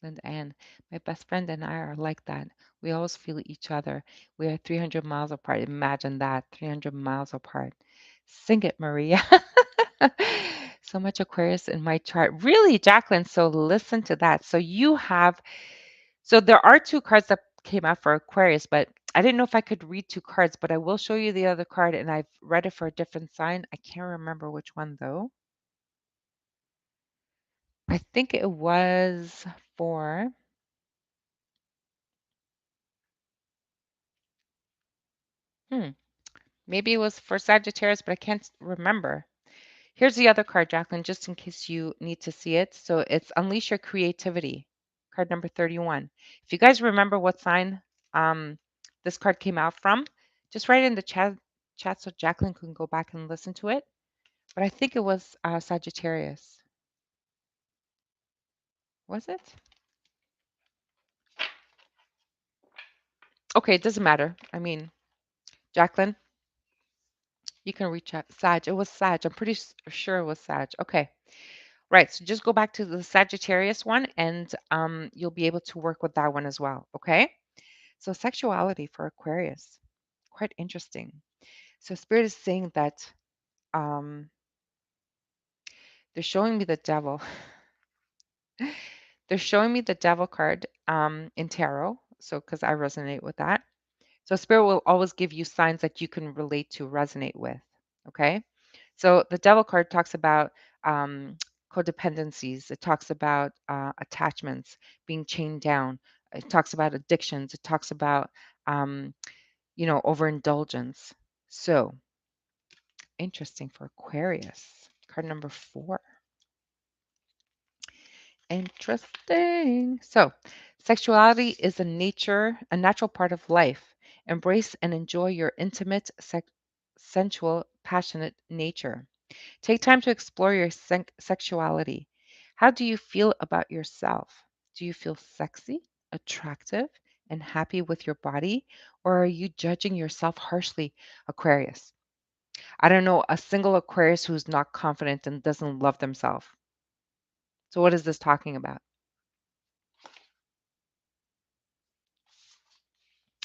Linda Ann, my best friend and I are like that. We always feel each other. We are 300 miles apart. Imagine that, 300 miles apart. Sing it, Maria. So much Aquarius in my chart. Really, Jacqueline? So listen to that. So there are two cards that came out for Aquarius, but I didn't know if I could read two cards, but I will show you the other card, and I've read it for a different sign. I can't remember which one though. I think it was for, hmm, maybe it was for Sagittarius, but I can't remember. Here's the other card, Jacqueline, just in case you need to see it. So it's Unleash Your Creativity, card number 31. If you guys remember what sign um, this card came out from, just write it in the chat so Jacqueline can go back and listen to it. But I think it was Sagittarius. Was it? Okay, it doesn't matter. I mean, Jacqueline, you can reach out. Sag, it was Sag. I'm pretty sure it was Sag. Okay. Right. So just go back to the Sagittarius one and you'll be able to work with that one as well. Okay. So sexuality for Aquarius, quite interesting. So Spirit is saying that um, they're showing me the devil. They're showing me the devil card in tarot. So because I resonate with that. So Spirit will always give you signs that you can relate to, resonate with. Okay. So the devil card talks about um, codependencies. It talks about attachments, being chained down. It talks about addictions. It talks about um, overindulgence. So interesting for Aquarius. Card number 4. Interesting. So, sexuality is a natural part of life. Embrace and enjoy your intimate, sensual, passionate nature. Take time to explore your sexuality. How do you feel about yourself? Do you feel sexy, attractive, and happy with your body? Or are you judging yourself harshly, Aquarius? I don't know a single Aquarius who's not confident and doesn't love themselves. So, what is this talking about?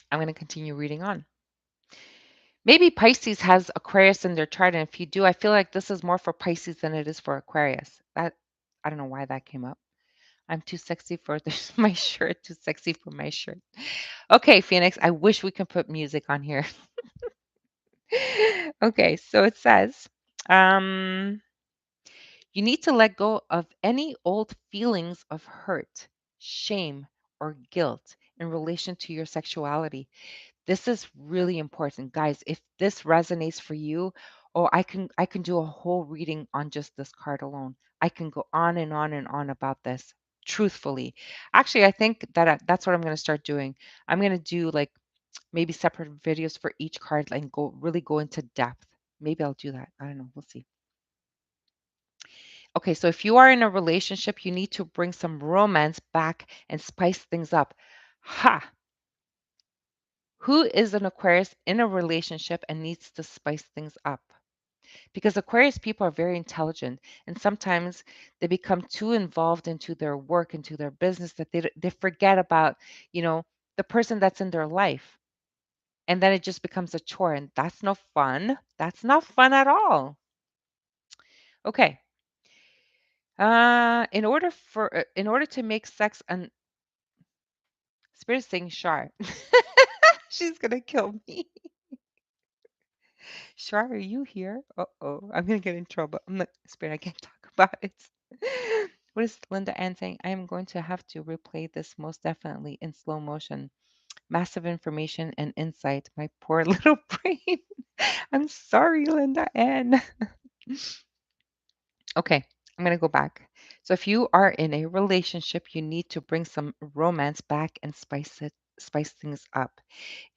I'm going to continue reading on. Maybe Pisces has Aquarius in their chart, and if you do, I feel like this is more for Pisces than it is for Aquarius. That I don't know why that came up. I'm too sexy for this, my shirt. Too sexy for my shirt. Okay, Phoenix. I wish we could put music on here. Okay, so it says, um, you need to let go of any old feelings of hurt, shame, or guilt in relation to your sexuality. This is really important, guys. If this resonates for you, oh, I can do a whole reading on just this card alone. I can go on and on and on about this truthfully. Actually, I think that that's what I'm going to start doing. I'm going to do like maybe separate videos for each card and go really go into depth. Maybe I'll do that. I don't know. We'll see. Okay, so if you are in a relationship, you need to bring some romance back and spice things up. Ha! Who is an Aquarius in a relationship and needs to spice things up? Because Aquarius people are very intelligent, and sometimes they become too involved into their work, into their business, that they forget about, you know, the person that's in their life. And then it just becomes a chore, and that's no fun. That's not fun at all. Okay. In order to make sex an spirit is saying Shar. She's gonna kill me. Shar, are you here? Uh-oh. I'm gonna get in trouble. I'm not spirit, I can't talk about it. What is Linda Ann saying? I am going to have to replay this most definitely in slow motion. Massive information and insight. My poor little brain. I'm sorry, Linda Ann. Okay, I'm going to go back. So if you are in a relationship, you need to bring some romance back and spice things up.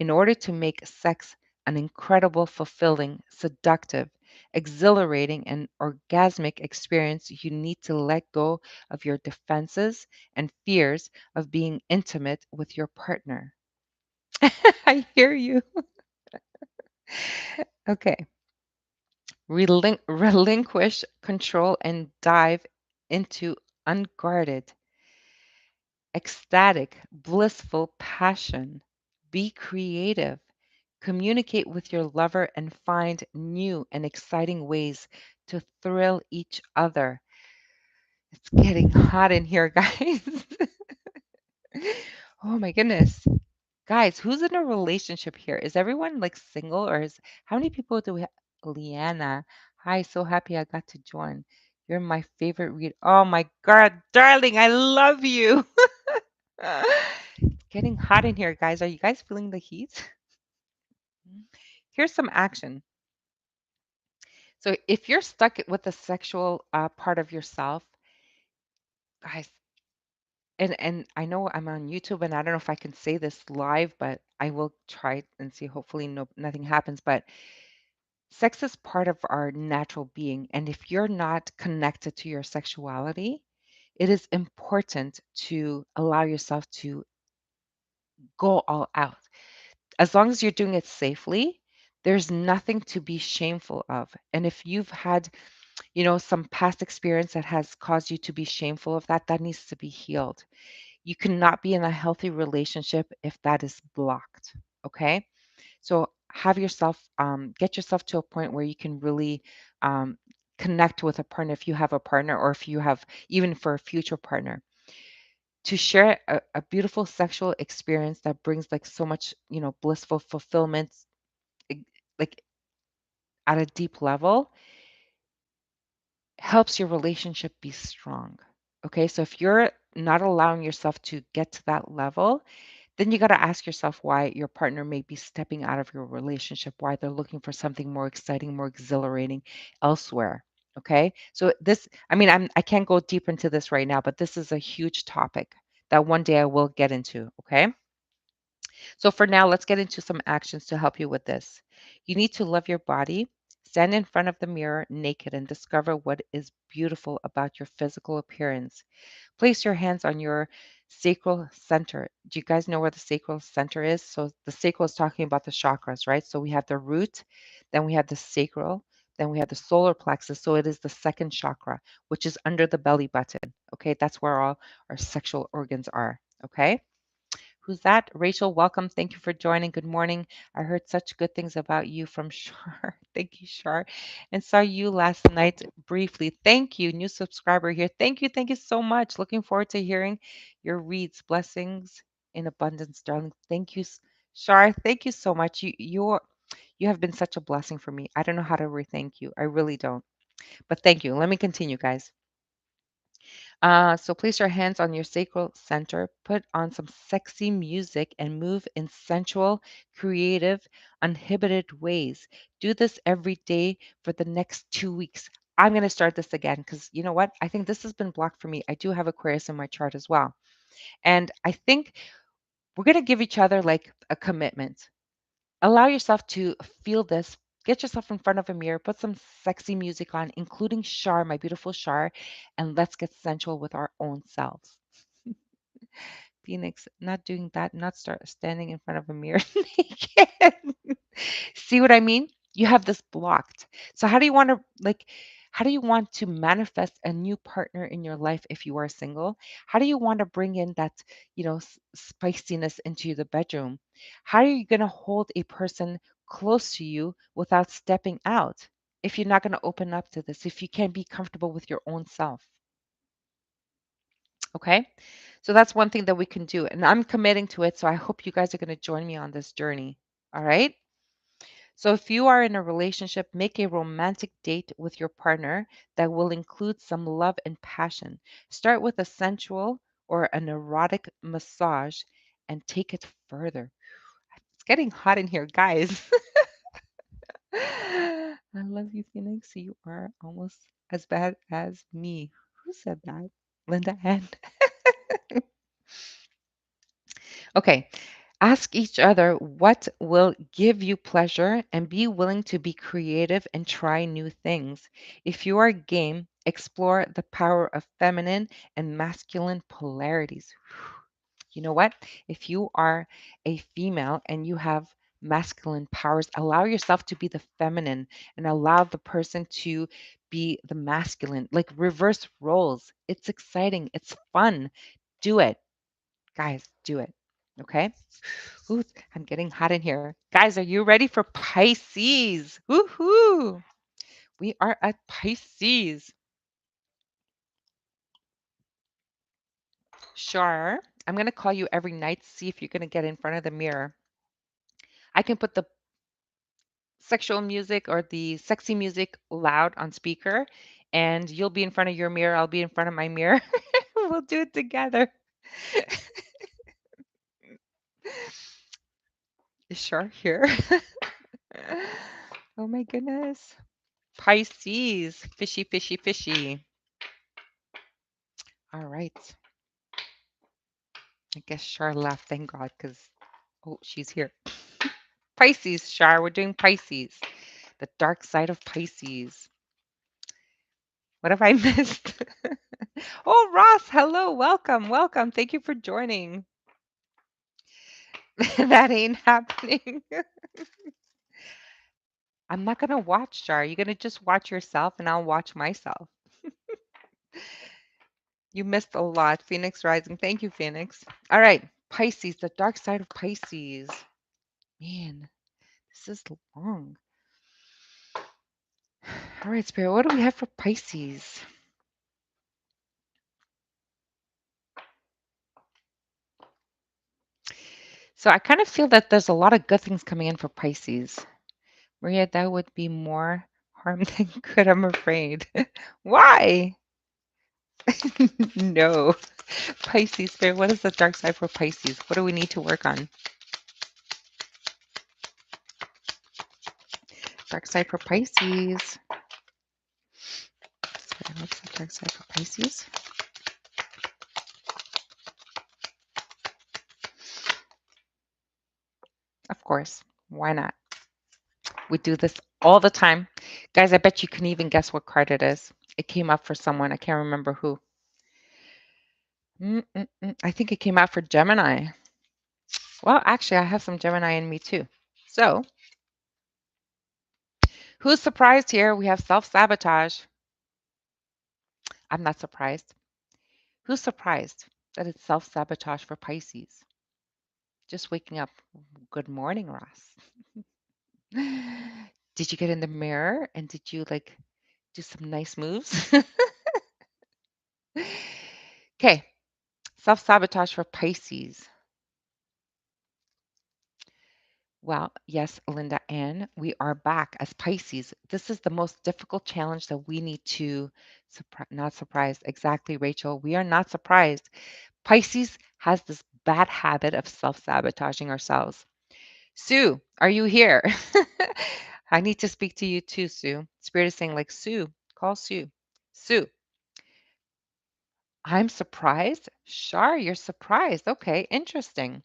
In order to make sex an incredible, fulfilling, seductive, exhilarating, and orgasmic experience, you need to let go of your defenses and fears of being intimate with your partner. I hear you. Okay. Relinquish control and dive into unguarded, ecstatic, blissful passion. Be creative. Communicate with your lover and find new and exciting ways to thrill each other. It's getting hot in here, guys. Oh my goodness. Guys, who's in a relationship here? Is everyone like single or is how many people do we have? Leanna. Hi, so happy I got to join. You're my favorite read. Oh my God, darling, I love you. It's getting hot in here, guys. Are you guys feeling the heat? Here's some action. So if you're stuck with the sexual part of yourself, guys, and I know I'm on YouTube and I don't know if I can say this live, but I will try and see. Hopefully, nothing happens. But sex is part of our natural being, and if you're not connected to your sexuality, it is important to allow yourself to go all out. As long as you're doing it safely, there's nothing to be shameful of. And if you've had some past experience that has caused you to be shameful of that, that needs to be healed. You cannot be in a healthy relationship if that is blocked. Okay. So get yourself to a point where you can really um, connect with a partner if you have a partner or if you have even for a future partner to share a beautiful sexual experience that brings like so much, blissful fulfillment, eh, like at a deep level helps your relationship be strong. Okay, so if you're not allowing yourself to get to that level, then you got to ask yourself why your partner may be stepping out of your relationship, why they're looking for something more exciting, more exhilarating elsewhere. Okay, so I can't go deep into this right now, but this is a huge topic that one day I will get into. Okay, so for now, let's get into some actions to help you with this. You need to love your body. Stand in front of the mirror naked and discover what is beautiful about your physical appearance. Place your hands on your sacral center. Do you guys know where the sacral center is? So the sacral is talking about the chakras, right? So we have the root, then we have the sacral, then we have the solar plexus. So it is the second chakra, which is under the belly button. Okay, that's where all our sexual organs are. Okay. Who's that? Rachel, welcome. Thank you for joining. Good morning. I heard such good things about you from Shar. Thank you, Shar. And saw you last night briefly. Thank you. New subscriber here. Thank you. Thank you so much. Looking forward to hearing your reads. Blessings in abundance, darling. Thank you, Shar. Thank you so much. You have been such a blessing for me. I don't know how to re-thank you. I really don't. But thank you. Let me continue, guys. So place your hands on your sacral center, put on some sexy music, and move in sensual, creative, uninhibited ways. Do this every day for the next 2 weeks. I'm going to start this again because you know what? I think this has been blocked for me. I do have Aquarius in my chart as well. And I think we're going to give each other like a commitment. Allow yourself to feel this Get yourself in front of a mirror, put some sexy music on, including Shar, my beautiful Shar, and let's get sensual with our own selves. Phoenix, not doing that, not start standing in front of a mirror naked. See what I mean? You have this blocked. So how do you want to how do you want to manifest a new partner in your life if you are single? How do you want to bring in that, spiciness into the bedroom? How are you going to hold a person close to you without stepping out? If you're not going to open up to this, if you can't be comfortable with your own self. Okay? So that's one thing that we can do. And I'm committing to it. So I hope you guys are going to join me on this journey. All right? So if you are in a relationship, make a romantic date with your partner that will include some love and passion. Start with a sensual or an erotic massage and take it further. It's getting hot in here, guys. I love you, Phoenix. You are almost as bad as me. Who said that? Linda Ann. Okay. Ask each other what will give you pleasure and be willing to be creative and try new things. If you are game, explore the power of feminine and masculine polarities. You know what? If you are a female and you have masculine powers, allow yourself to be the feminine and allow the person to be the masculine, like reverse roles. It's exciting, it's fun. Do it. Guys, do it. Okay? Ooh, I'm getting hot in here. Guys, are you ready for Pisces? Woohoo! We are at Pisces. Sure. I'm going to call you every night, see if you're going to get in front of the mirror. I can put the sexual music or the sexy music loud on speaker, and you'll be in front of your mirror. I'll be in front of my mirror. We'll do it together. Is Char here? Oh my goodness. Pisces. Fishy, fishy, fishy. All right. I guess Char left. Thank God, because, oh, she's here. Pisces, Char. We're doing Pisces. The dark side of Pisces. What have I missed? Oh, Ross, hello. Welcome. Welcome. Thank you for joining. That ain't happening. I'm not going to watch, Char. You're going to just watch yourself, and I'll watch myself. You missed a lot. Phoenix Rising. Thank you, Phoenix. All right. Pisces, the dark side of Pisces. Man, this is long. All right, Spirit, what do we have for Pisces? So I kind of feel that there's a lot of good things coming in for Pisces. Maria, that would be more harm than good, I'm afraid. Why? No. Pisces, Spirit, what is the dark side for Pisces? What do we need to work on? Dark side for Pisces. Spirit, what's the dark side for Pisces? Of course. Why not? We do this all the time. Guys, I bet you can even guess what card it is. It came up for someone. I can't remember who. I think it came out for Gemini. Well, actually, I have some Gemini in me too. So, who's surprised here? We have self-sabotage. I'm not surprised. Who's surprised that it's self-sabotage for Pisces? Just waking up. Good morning, Ross. Did you get in the mirror and did you do some nice moves? Okay, self-sabotage for Pisces. Well, yes, Linda Ann, we are back as Pisces. This is the most difficult challenge that we need to not surprised. Exactly, Rachel. We are not surprised. Pisces has this bad habit of self-sabotaging ourselves. Sue, are you here? I need to speak to you too, Sue. Spirit is saying, Sue, call Sue. Sue, I'm surprised. Sure, you're surprised. Okay, interesting.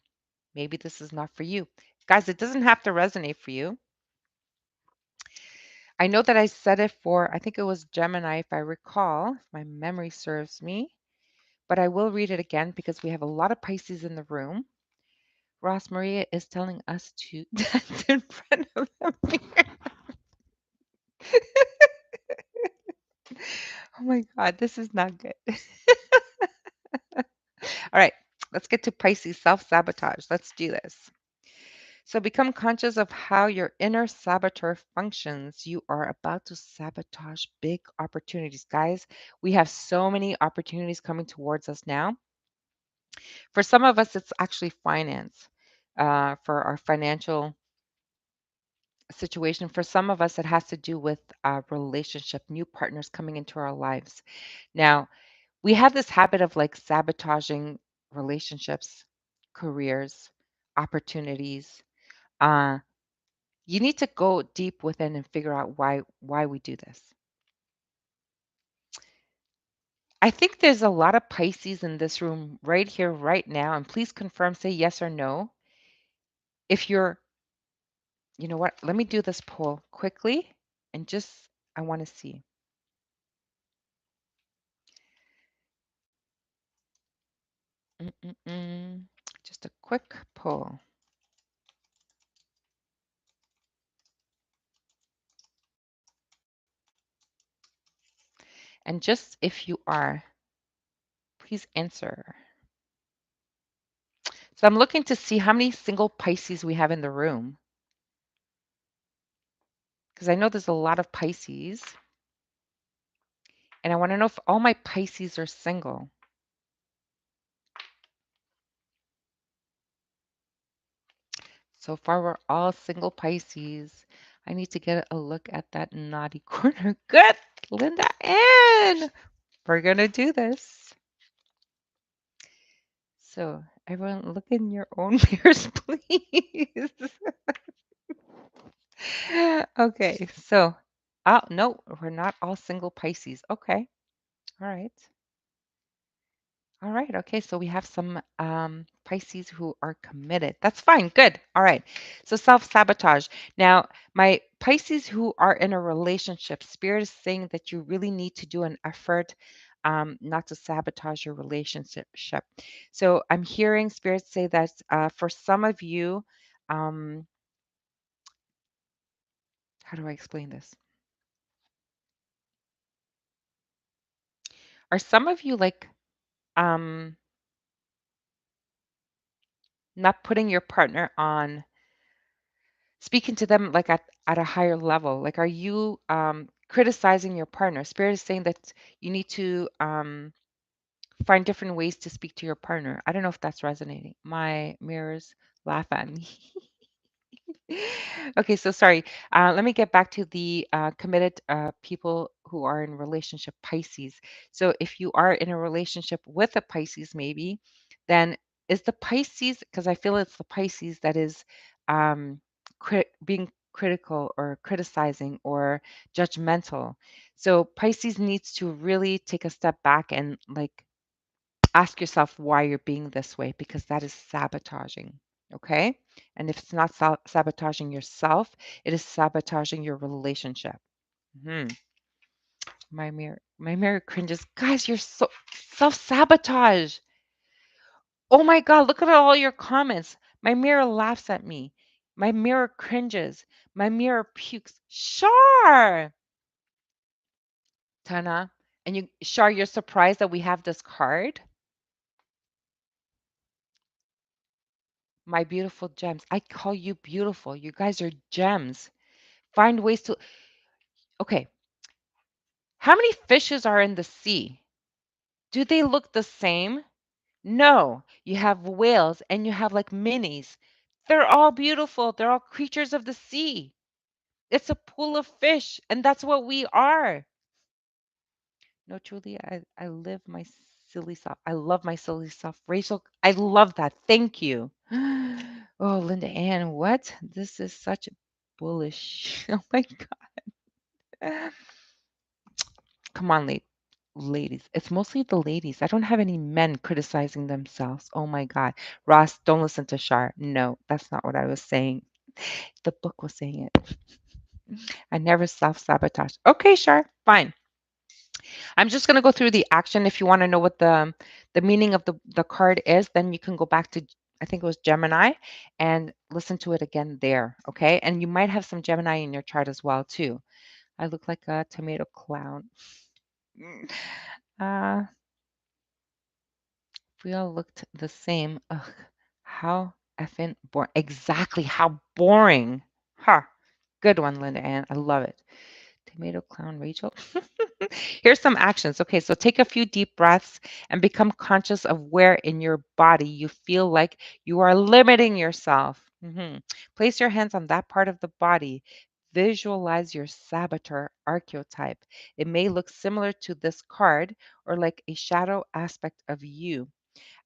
Maybe this is not for you. Guys, it doesn't have to resonate for you. I know that I said it for, I think it was Gemini, if I recall, if my memory serves me, but I will read it again because we have a lot of Pisces in the room. Ross Maria is telling us to dance in front of the mirror. Oh my God, this is not good. All right, let's get to Pisces self sabotage. Let's do this. So become conscious of how your inner saboteur functions. You are about to sabotage big opportunities. Guys, we have so many opportunities coming towards us now. For some of us, it's actually finance, for our financial situation. For some of us, it has to do with a relationship, new partners coming into our lives. Now, we have this habit of like sabotaging relationships, careers, opportunities. Uh, you need to go deep within and figure out why we do this. I think there's a lot of Pisces in this room right here, right now. And please confirm, say yes or no. If you're, you know what, let me do this poll quickly and just, I want to see. Mm-mm-mm. Just a quick poll. And just if you are, please answer. So I'm looking to see how many single Pisces we have in the room. Because I know there's a lot of Pisces. And I want to know if all my Pisces are single. So far, we're all single Pisces. I need to get a look at that naughty corner. Good, Linda Ann. We're going to do this. So, everyone, look in your own mirrors, please. Okay, so, oh, no, we're not all single Pisces. Okay, all right. All right. Okay. So we have some Pisces who are committed. That's fine. Good. All right. So self sabotage. Now, my Pisces who are in a relationship, Spirit is saying that you really need to do an effort not to sabotage your relationship. So I'm hearing Spirit say that for some of you, um, how do I explain this? Are some of you like um, not putting your partner on? Speaking to them like at a higher level, like are you criticizing your partner? Spirit is saying that you need to find different ways to speak to your partner. I don't know if that's resonating. My mirrors laugh at me. Okay, so sorry. Let me get back to the committed people who are in relationship Pisces. So if you are in a relationship with a Pisces, maybe, then is the Pisces, because I feel it's the Pisces that is um, being critical or criticizing or judgmental. So Pisces needs to really take a step back and like ask yourself why you're being this way because that is sabotaging. Okay. And if it's not sabotaging yourself, it is sabotaging your relationship. Hmm. My mirror cringes. Guys, you're so self sabotage. Oh my God, look at all your comments. My mirror laughs at me. My mirror cringes. My mirror pukes. Shar, Tana. And you, Shar, you're surprised that we have this card? My beautiful gems. I call you beautiful. You guys are gems. Find ways to. Okay. How many fishes are in the sea? Do they look the same? No. You have whales and you have like minis. They're all beautiful. They're all creatures of the sea. It's a pool of fish, and that's what we are. No, truly, I live my silly self. I love my silly self. Rachel, I love that. Thank you. Oh, Linda Ann, what? This is such bullish. Oh my God. Come on, ladies. It's mostly the ladies. I don't have any men criticizing themselves. Oh my God. Ross, don't listen to Shar. No, that's not what I was saying. The book was saying it. I never self-sabotage. Okay, sure. Fine. I'm just going to go through the action. If you want to know what the meaning of the card is, then you can go back to, I think it was Gemini, and listen to it again there, okay? And you might have some Gemini in your chart as well too. I look like a tomato clown. Mm. Uh, if we all looked the same. Ugh, how effing boring. Exactly how boring. Huh. Good one, Linda Ann. I love it. Tomato clown Rachel. Here's some actions. Okay, so take a few deep breaths and become conscious of where in your body you feel like you are limiting yourself. Place your hands on that part of the body. Visualize your saboteur archetype. It may look similar to this card or like a shadow aspect of you.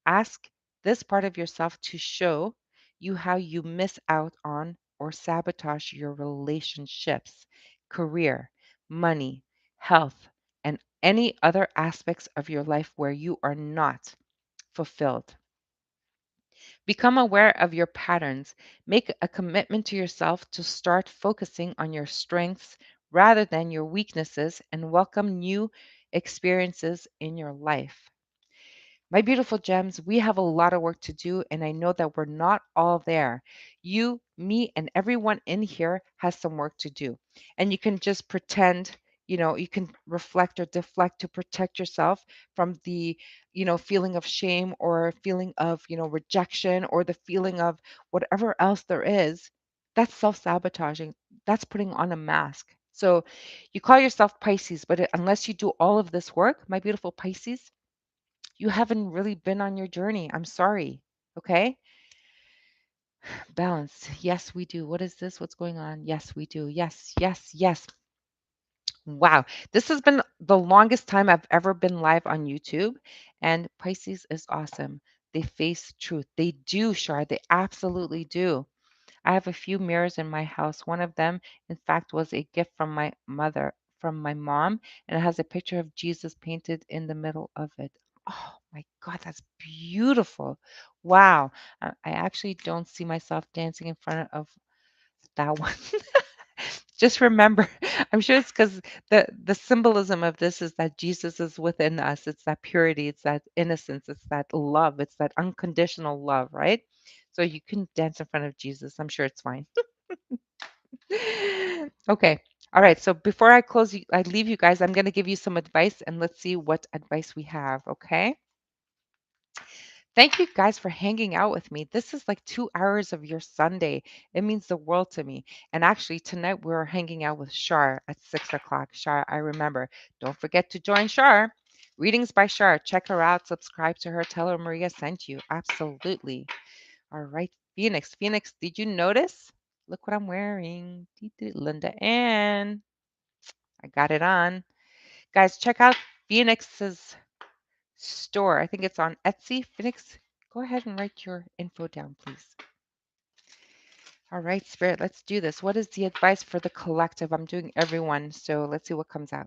Ask this part of yourself to show you how you miss out on or sabotage your relationships, career, money, health, and any other aspects of your life where you are not fulfilled. Become aware of your patterns. Make a commitment to yourself to start focusing on your strengths rather than your weaknesses and welcome new experiences in your life. My beautiful gems, we have a lot of work to do, and I know that we're not all there. You, me, and everyone in here has some work to do. And you can just pretend, you can reflect or deflect to protect yourself from the, feeling of shame or feeling of, rejection or the feeling of whatever else there is. That's self sabotaging. That's putting on a mask. So you call yourself Pisces, but unless you do all of this work, my beautiful Pisces, you haven't really been on your journey. I'm sorry. Okay. Balance. Yes, we do. What is this? What's going on? Yes, we do. Yes, yes, yes. Wow. This has been the longest time I've ever been live on YouTube. And Pisces is awesome. They face truth. They do, Shar. They absolutely do. I have a few mirrors in my house. One of them, in fact, was a gift from my mother, from my mom, and it has a picture of Jesus painted in the middle of it. Oh my God, that's beautiful. Wow. I actually don't see myself dancing in front of that one. Just remember, I'm sure it's because the symbolism of this is that Jesus is within us. It's that purity, it's that innocence, it's that love, it's that unconditional love, right? So you can dance in front of Jesus. I'm sure it's fine. Okay. All right. So before I close, I leave you guys, I'm going to give you some advice and let's see what advice we have. Okay. Thank you guys for hanging out with me. This is like 2 hours of your Sunday. It means the world to me. And actually, tonight we're hanging out with Shar at 6 o'clock. Shar, I remember. Don't forget to join Shar. Readings by Shar. Check her out. Subscribe to her. Tell her Maria sent you. Absolutely. All right. Phoenix. Phoenix, did you notice? Look what I'm wearing. Linda Ann. I got it on. Guys, check out Phoenix's store. I think it's on Etsy. Phoenix, go ahead and write your info down, please. All right, Spirit, let's do this. What is the advice for the collective? I'm doing everyone, so let's see what comes out.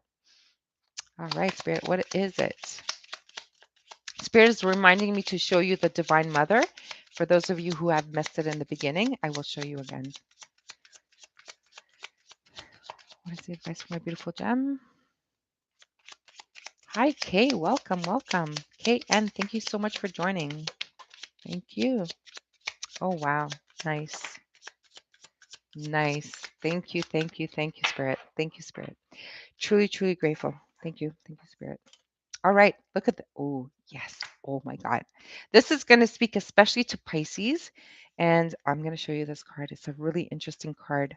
All right, Spirit, what is it? Spirit is reminding me to show you the Divine Mother. For those of you who have missed it in the beginning, I will show you again. What is the advice for my beautiful gem? Hi, Kay. Welcome, welcome. KN, thank you so much for joining. Thank you. Oh, wow. Nice. Nice. Thank you, thank you, thank you, Spirit. Thank you, Spirit. Truly, truly grateful. Thank you. Thank you, Spirit. All right. Look at the. Oh, yes. Oh, my God. This is going to speak especially to Pisces. And I'm going to show you this card. It's a really interesting card.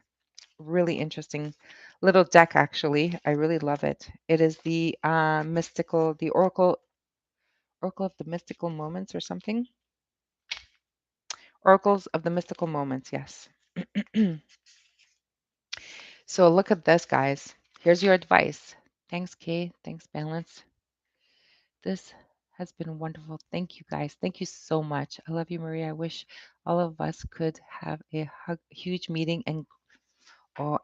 Really interesting little deck, actually. I really love it. It is the mystical, the Oracle of the Mystical Moments or something. Oracles of the Mystical Moments, yes. So look at this, guys. Here's your advice. Thanks, Kay. Thanks, Balance. This has been wonderful. Thank you, guys. Thank you so much. I love you, Maria. I wish all of us could have a huge meeting and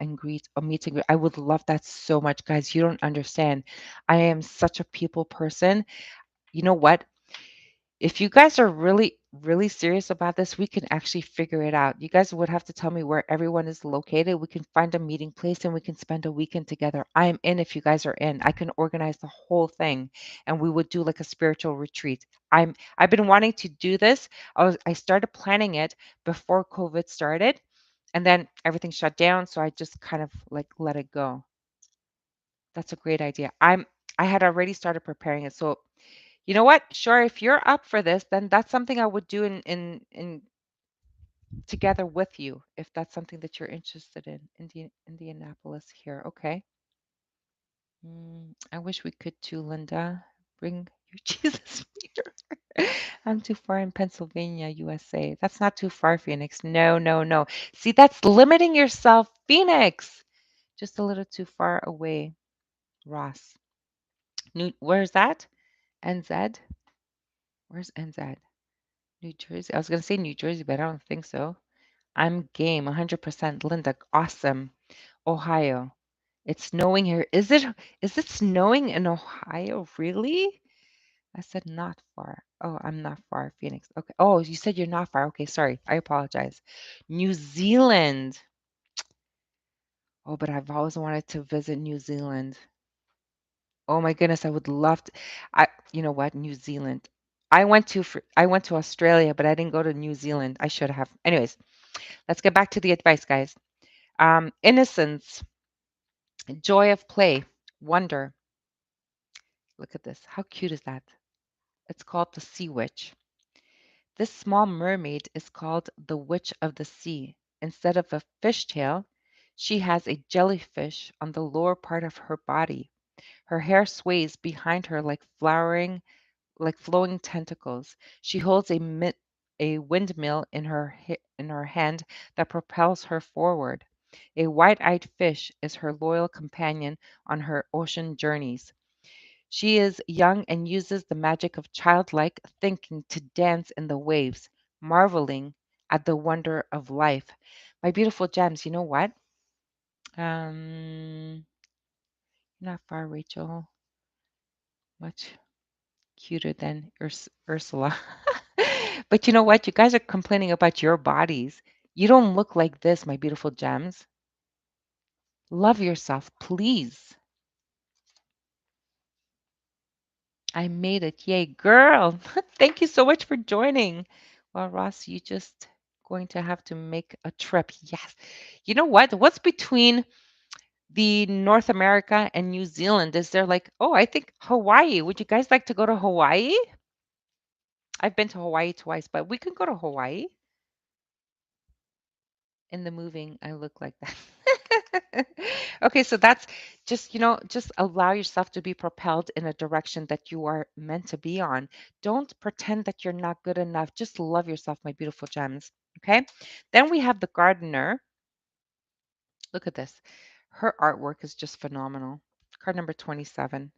and greet or meet and greet. I would love that so much, guys. You don't understand. I am such a people person. You know what? If you guys are really really serious about this, we can actually figure it out. You guys would have to tell me where everyone is located. We can find a meeting place and we can spend a weekend together. I'm in if you guys are in. I can organize the whole thing and we would do like a spiritual retreat. I've been wanting to do this. I started planning it before COVID started and then everything shut down, so I just kind of like let it go. That's a great idea. I had already started preparing it. So you know what? Sure, if you're up for this, then that's something I would do in together with you if that's something that you're interested in. Indianapolis here. Okay. I wish we could too, Linda. Bring your Jesus here. I'm too far in Pennsylvania, USA. That's not too far, Phoenix. No, no, no. See, that's limiting yourself, Phoenix. Just a little too far away, Ross. Where's that? NZ? Where's NZ? New Jersey. I was going to say New Jersey, but I don't think so. I'm game, 100%. Linda, awesome. Ohio. It's snowing here. Is it snowing in Ohio? Really? I said not far. Oh, I'm not far, Phoenix. Okay. Oh, you said you're not far. Okay, sorry. I apologize. New Zealand. Oh, but I've always wanted to visit New Zealand. Oh my goodness, I would love to. You know what? New Zealand. I went to Australia, but I didn't go to New Zealand. I should have. Anyways, let's get back to the advice, guys. Innocence, joy of play, wonder. Look at this. How cute is that? It's called the Sea Witch. This small mermaid is called the Witch of the Sea. Instead of a fishtail, she has a jellyfish on the lower part of her body. Her hair sways behind her like flowing tentacles. She holds a windmill in her hand that propels her forward. A wide-eyed fish is her loyal companion on her ocean journeys. She is young and uses the magic of childlike thinking to dance in the waves, marveling at the wonder of life. My beautiful gems, you know what? Um, not far, Rachel. Much cuter than Ursula. But you know what? You guys are complaining about your bodies. You don't look like this, my beautiful gems. Love yourself, please. I made it. Yay, girl. Thank you so much for joining. Well, Ross, you just going to have to make a trip. Yes. You know what? What's between the North America and New Zealand? Is there like, oh, I think Hawaii. Would you guys like to go to Hawaii? I've been to Hawaii twice, but we can go to Hawaii. In the moving, I look like that. Okay, so that's just, just allow yourself to be propelled in a direction that you are meant to be on. Don't pretend that you're not good enough. Just love yourself, my beautiful gems. Okay. Then we have the gardener. Look at this. Her artwork is just phenomenal. Card number 27.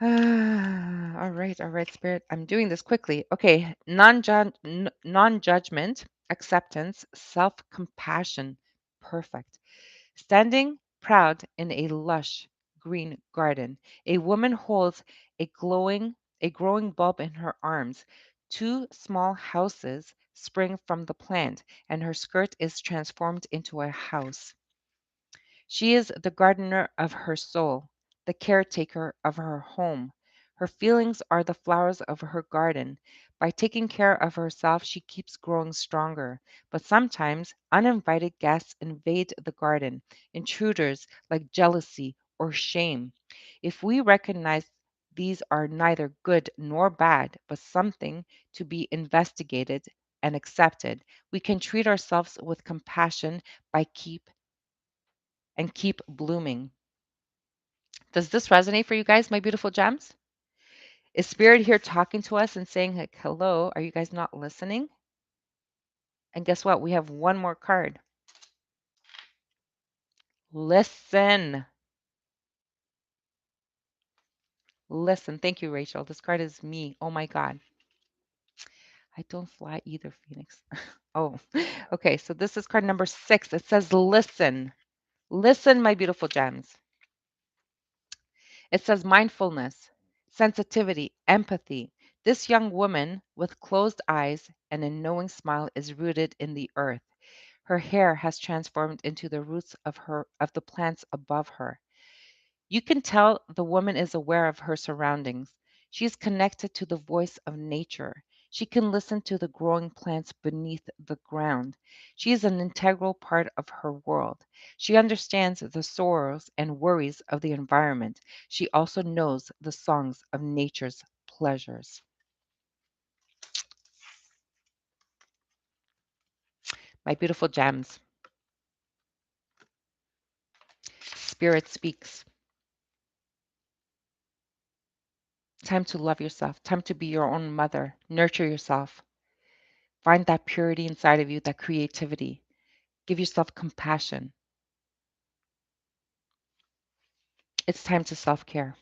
All right, Spirit. I'm doing this quickly. Okay, non-judgment, acceptance, self-compassion. Perfect. Standing proud in a lush green garden, a woman holds a a growing bulb in her arms. Two small houses spring from the plant, and her skirt is transformed into a house. She is the gardener of her soul, the caretaker of her home. Her feelings are the flowers of her garden. By taking care of herself, she keeps growing stronger. But sometimes uninvited guests invade the garden, intruders like jealousy or shame. If we recognize these are neither good nor bad, but something to be investigated and accepted, we can treat ourselves with compassion by keep blooming. Does this resonate for you guys, my beautiful gems? Is Spirit here talking to us and saying, like, hello, are you guys not listening? And guess what? We have one more card. Listen. Listen. Thank you, Rachel. This card is me. Oh my God. I don't fly either, Phoenix. Oh, okay. So this is card number 6. It says, listen. Listen, my beautiful gems. It says mindfulness, sensitivity, empathy. This young woman with closed eyes and a knowing smile is rooted in the earth. Her hair has transformed into the roots of the plants above her. You can tell the woman is aware of her surroundings. She is connected to the voice of nature. She can listen to the growing plants beneath the ground. She is an integral part of her world. She understands the sorrows and worries of the environment. She also knows the songs of nature's pleasures. My beautiful gems, Spirit speaks. Time to love yourself. Time to be your own mother. Nurture yourself. Find that purity inside of you, that creativity. Give yourself compassion. It's time to self care.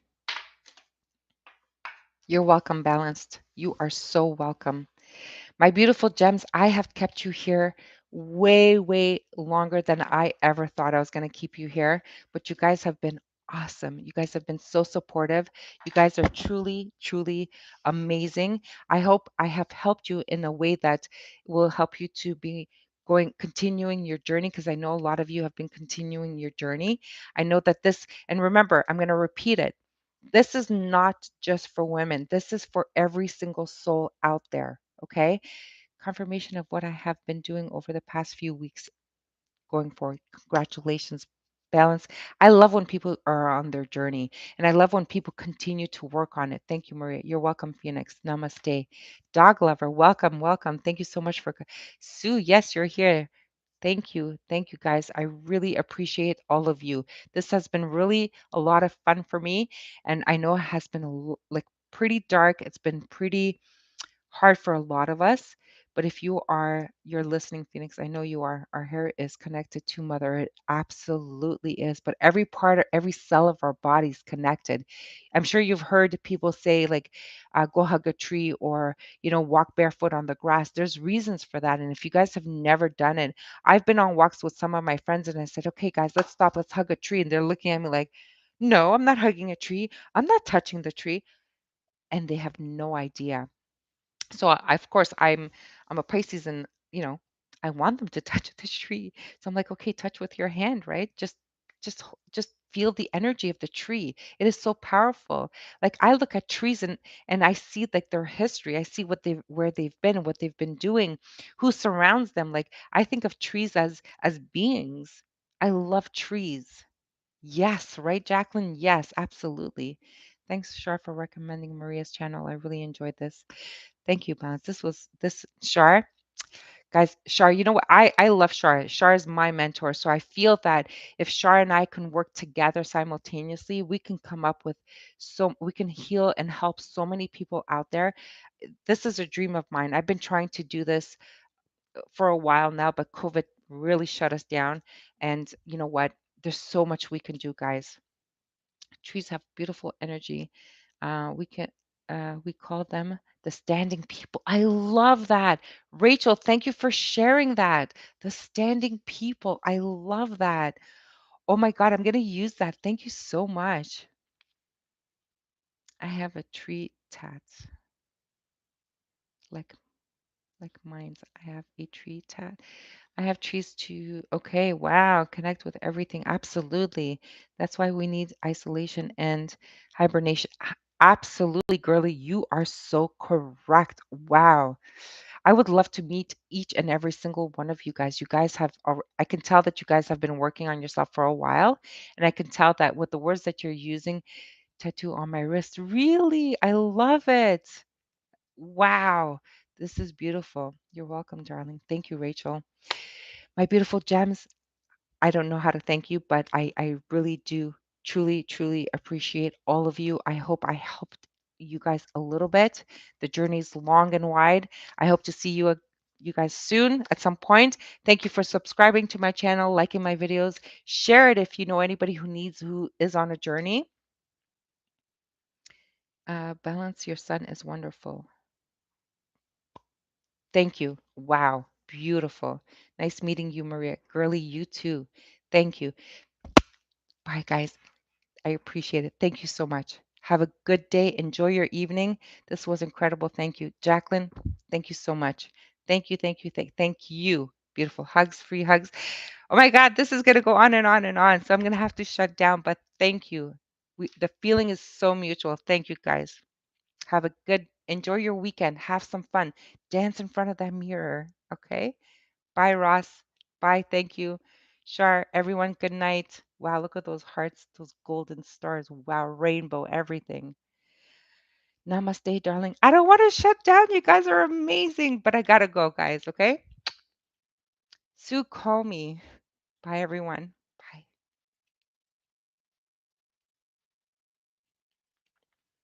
You're welcome, Balanced. You are so welcome. My beautiful gems, I have kept you here way, way longer than I ever thought I was going to keep you here. But you guys have been awesome. You guys have been so supportive. You guys are truly, truly amazing. I hope I have helped you in a way that will help you to be continuing your journey, because I know a lot of you have been continuing your journey. I know that this, and remember, I'm going to repeat it. This is not just for women. This is for every single soul out there. Okay, confirmation of what I have been doing over the past few weeks going forward. Congratulations, Balance. I love when people are on their journey, and I love when people continue to work on it. Thank you, Maria. You're welcome, Phoenix. Namaste. Dog lover, welcome, welcome. Thank you so much for Sue. Yes, you're here. Thank you. Thank you, guys. I really appreciate all of you. This has been really a lot of fun for me. And I know it has been like pretty dark. It's been pretty hard for a lot of us. But if you're listening, Phoenix, I know you are. Our hair is connected to Mother. It absolutely is. But every part, every cell of our body is connected. I'm sure you've heard people say, like, go hug a tree, or, walk barefoot on the grass. There's reasons for that. And if you guys have never done it, I've been on walks with some of my friends and I said, okay, guys, let's stop. Let's hug a tree. And they're looking at me like, no, I'm not hugging a tree. I'm not touching the tree. And they have no idea. So of course I'm a Pisces, and I want them to touch the tree. So I'm like, okay, touch with your hand, right? Just feel the energy of the tree. It is so powerful. Like, I look at trees, and I see like their history. I see where they've been and what they've been doing, who surrounds them. Like, I think of trees as beings. I love trees. Yes, right, Jacqueline? Yes, absolutely. Thanks, Shar, for recommending Maria's channel. I really enjoyed this. Thank you, Bounce. This Shar. Guys, Shar, you know what? I love Shar. Shar is my mentor. So I feel that if Shar and I can work together simultaneously, we can come up with we can heal and help so many people out there. This is a dream of mine. I've been trying to do this for a while now, but COVID really shut us down. And you know what? There's so much we can do, guys. Trees have beautiful energy. We call them the standing people. I love that. Rachel, thank you for sharing that. The standing people. I love that. Oh my God, I'm going to use that. Thank you so much. I have a tree tat, like mine's. I have a tree tat. I have trees to, okay, wow, connect with everything. Absolutely. That's why we need isolation and hibernation. Absolutely, girly. You are so correct. Wow. I would love to meet each and every single one of you guys. You guys have, I can tell that you guys have been working on yourself for a while. And I can tell that with the words that you're using, tattoo on my wrist. Really? I love it. Wow. This is beautiful. You're welcome, darling. Thank you, Rachel. My beautiful gems, I don't know how to thank you, but I really do truly, truly appreciate all of you. I hope I helped you guys a little bit. The journey's long and wide. I hope to see you guys soon at some point. Thank you for subscribing to my channel, liking my videos. Share it if you know anybody who is on a journey. Balance, your sun is wonderful. Thank you. Wow. Beautiful. Nice meeting you, Maria. Girly, you too. Thank you. Bye, guys. I appreciate it. Thank you so much. Have a good day. Enjoy your evening. This was incredible. Thank you. Jacqueline, thank you so much. Thank you, thank you, thank you. Beautiful hugs, free hugs. Oh my God, this is going to go on and on and on. So I'm going to have to shut down, but thank you. The feeling is so mutual. Thank you, guys. Have a good, enjoy your weekend. Have some fun. Dance in front of that mirror. Okay. Bye, Ross. Bye. Thank you. Shar, everyone, good night. Wow, look at those hearts, those golden stars. Wow, rainbow, everything. Namaste, darling. I don't want to shut down. You guys are amazing, but I gotta go, guys. Okay. Sue, call me. Bye, everyone.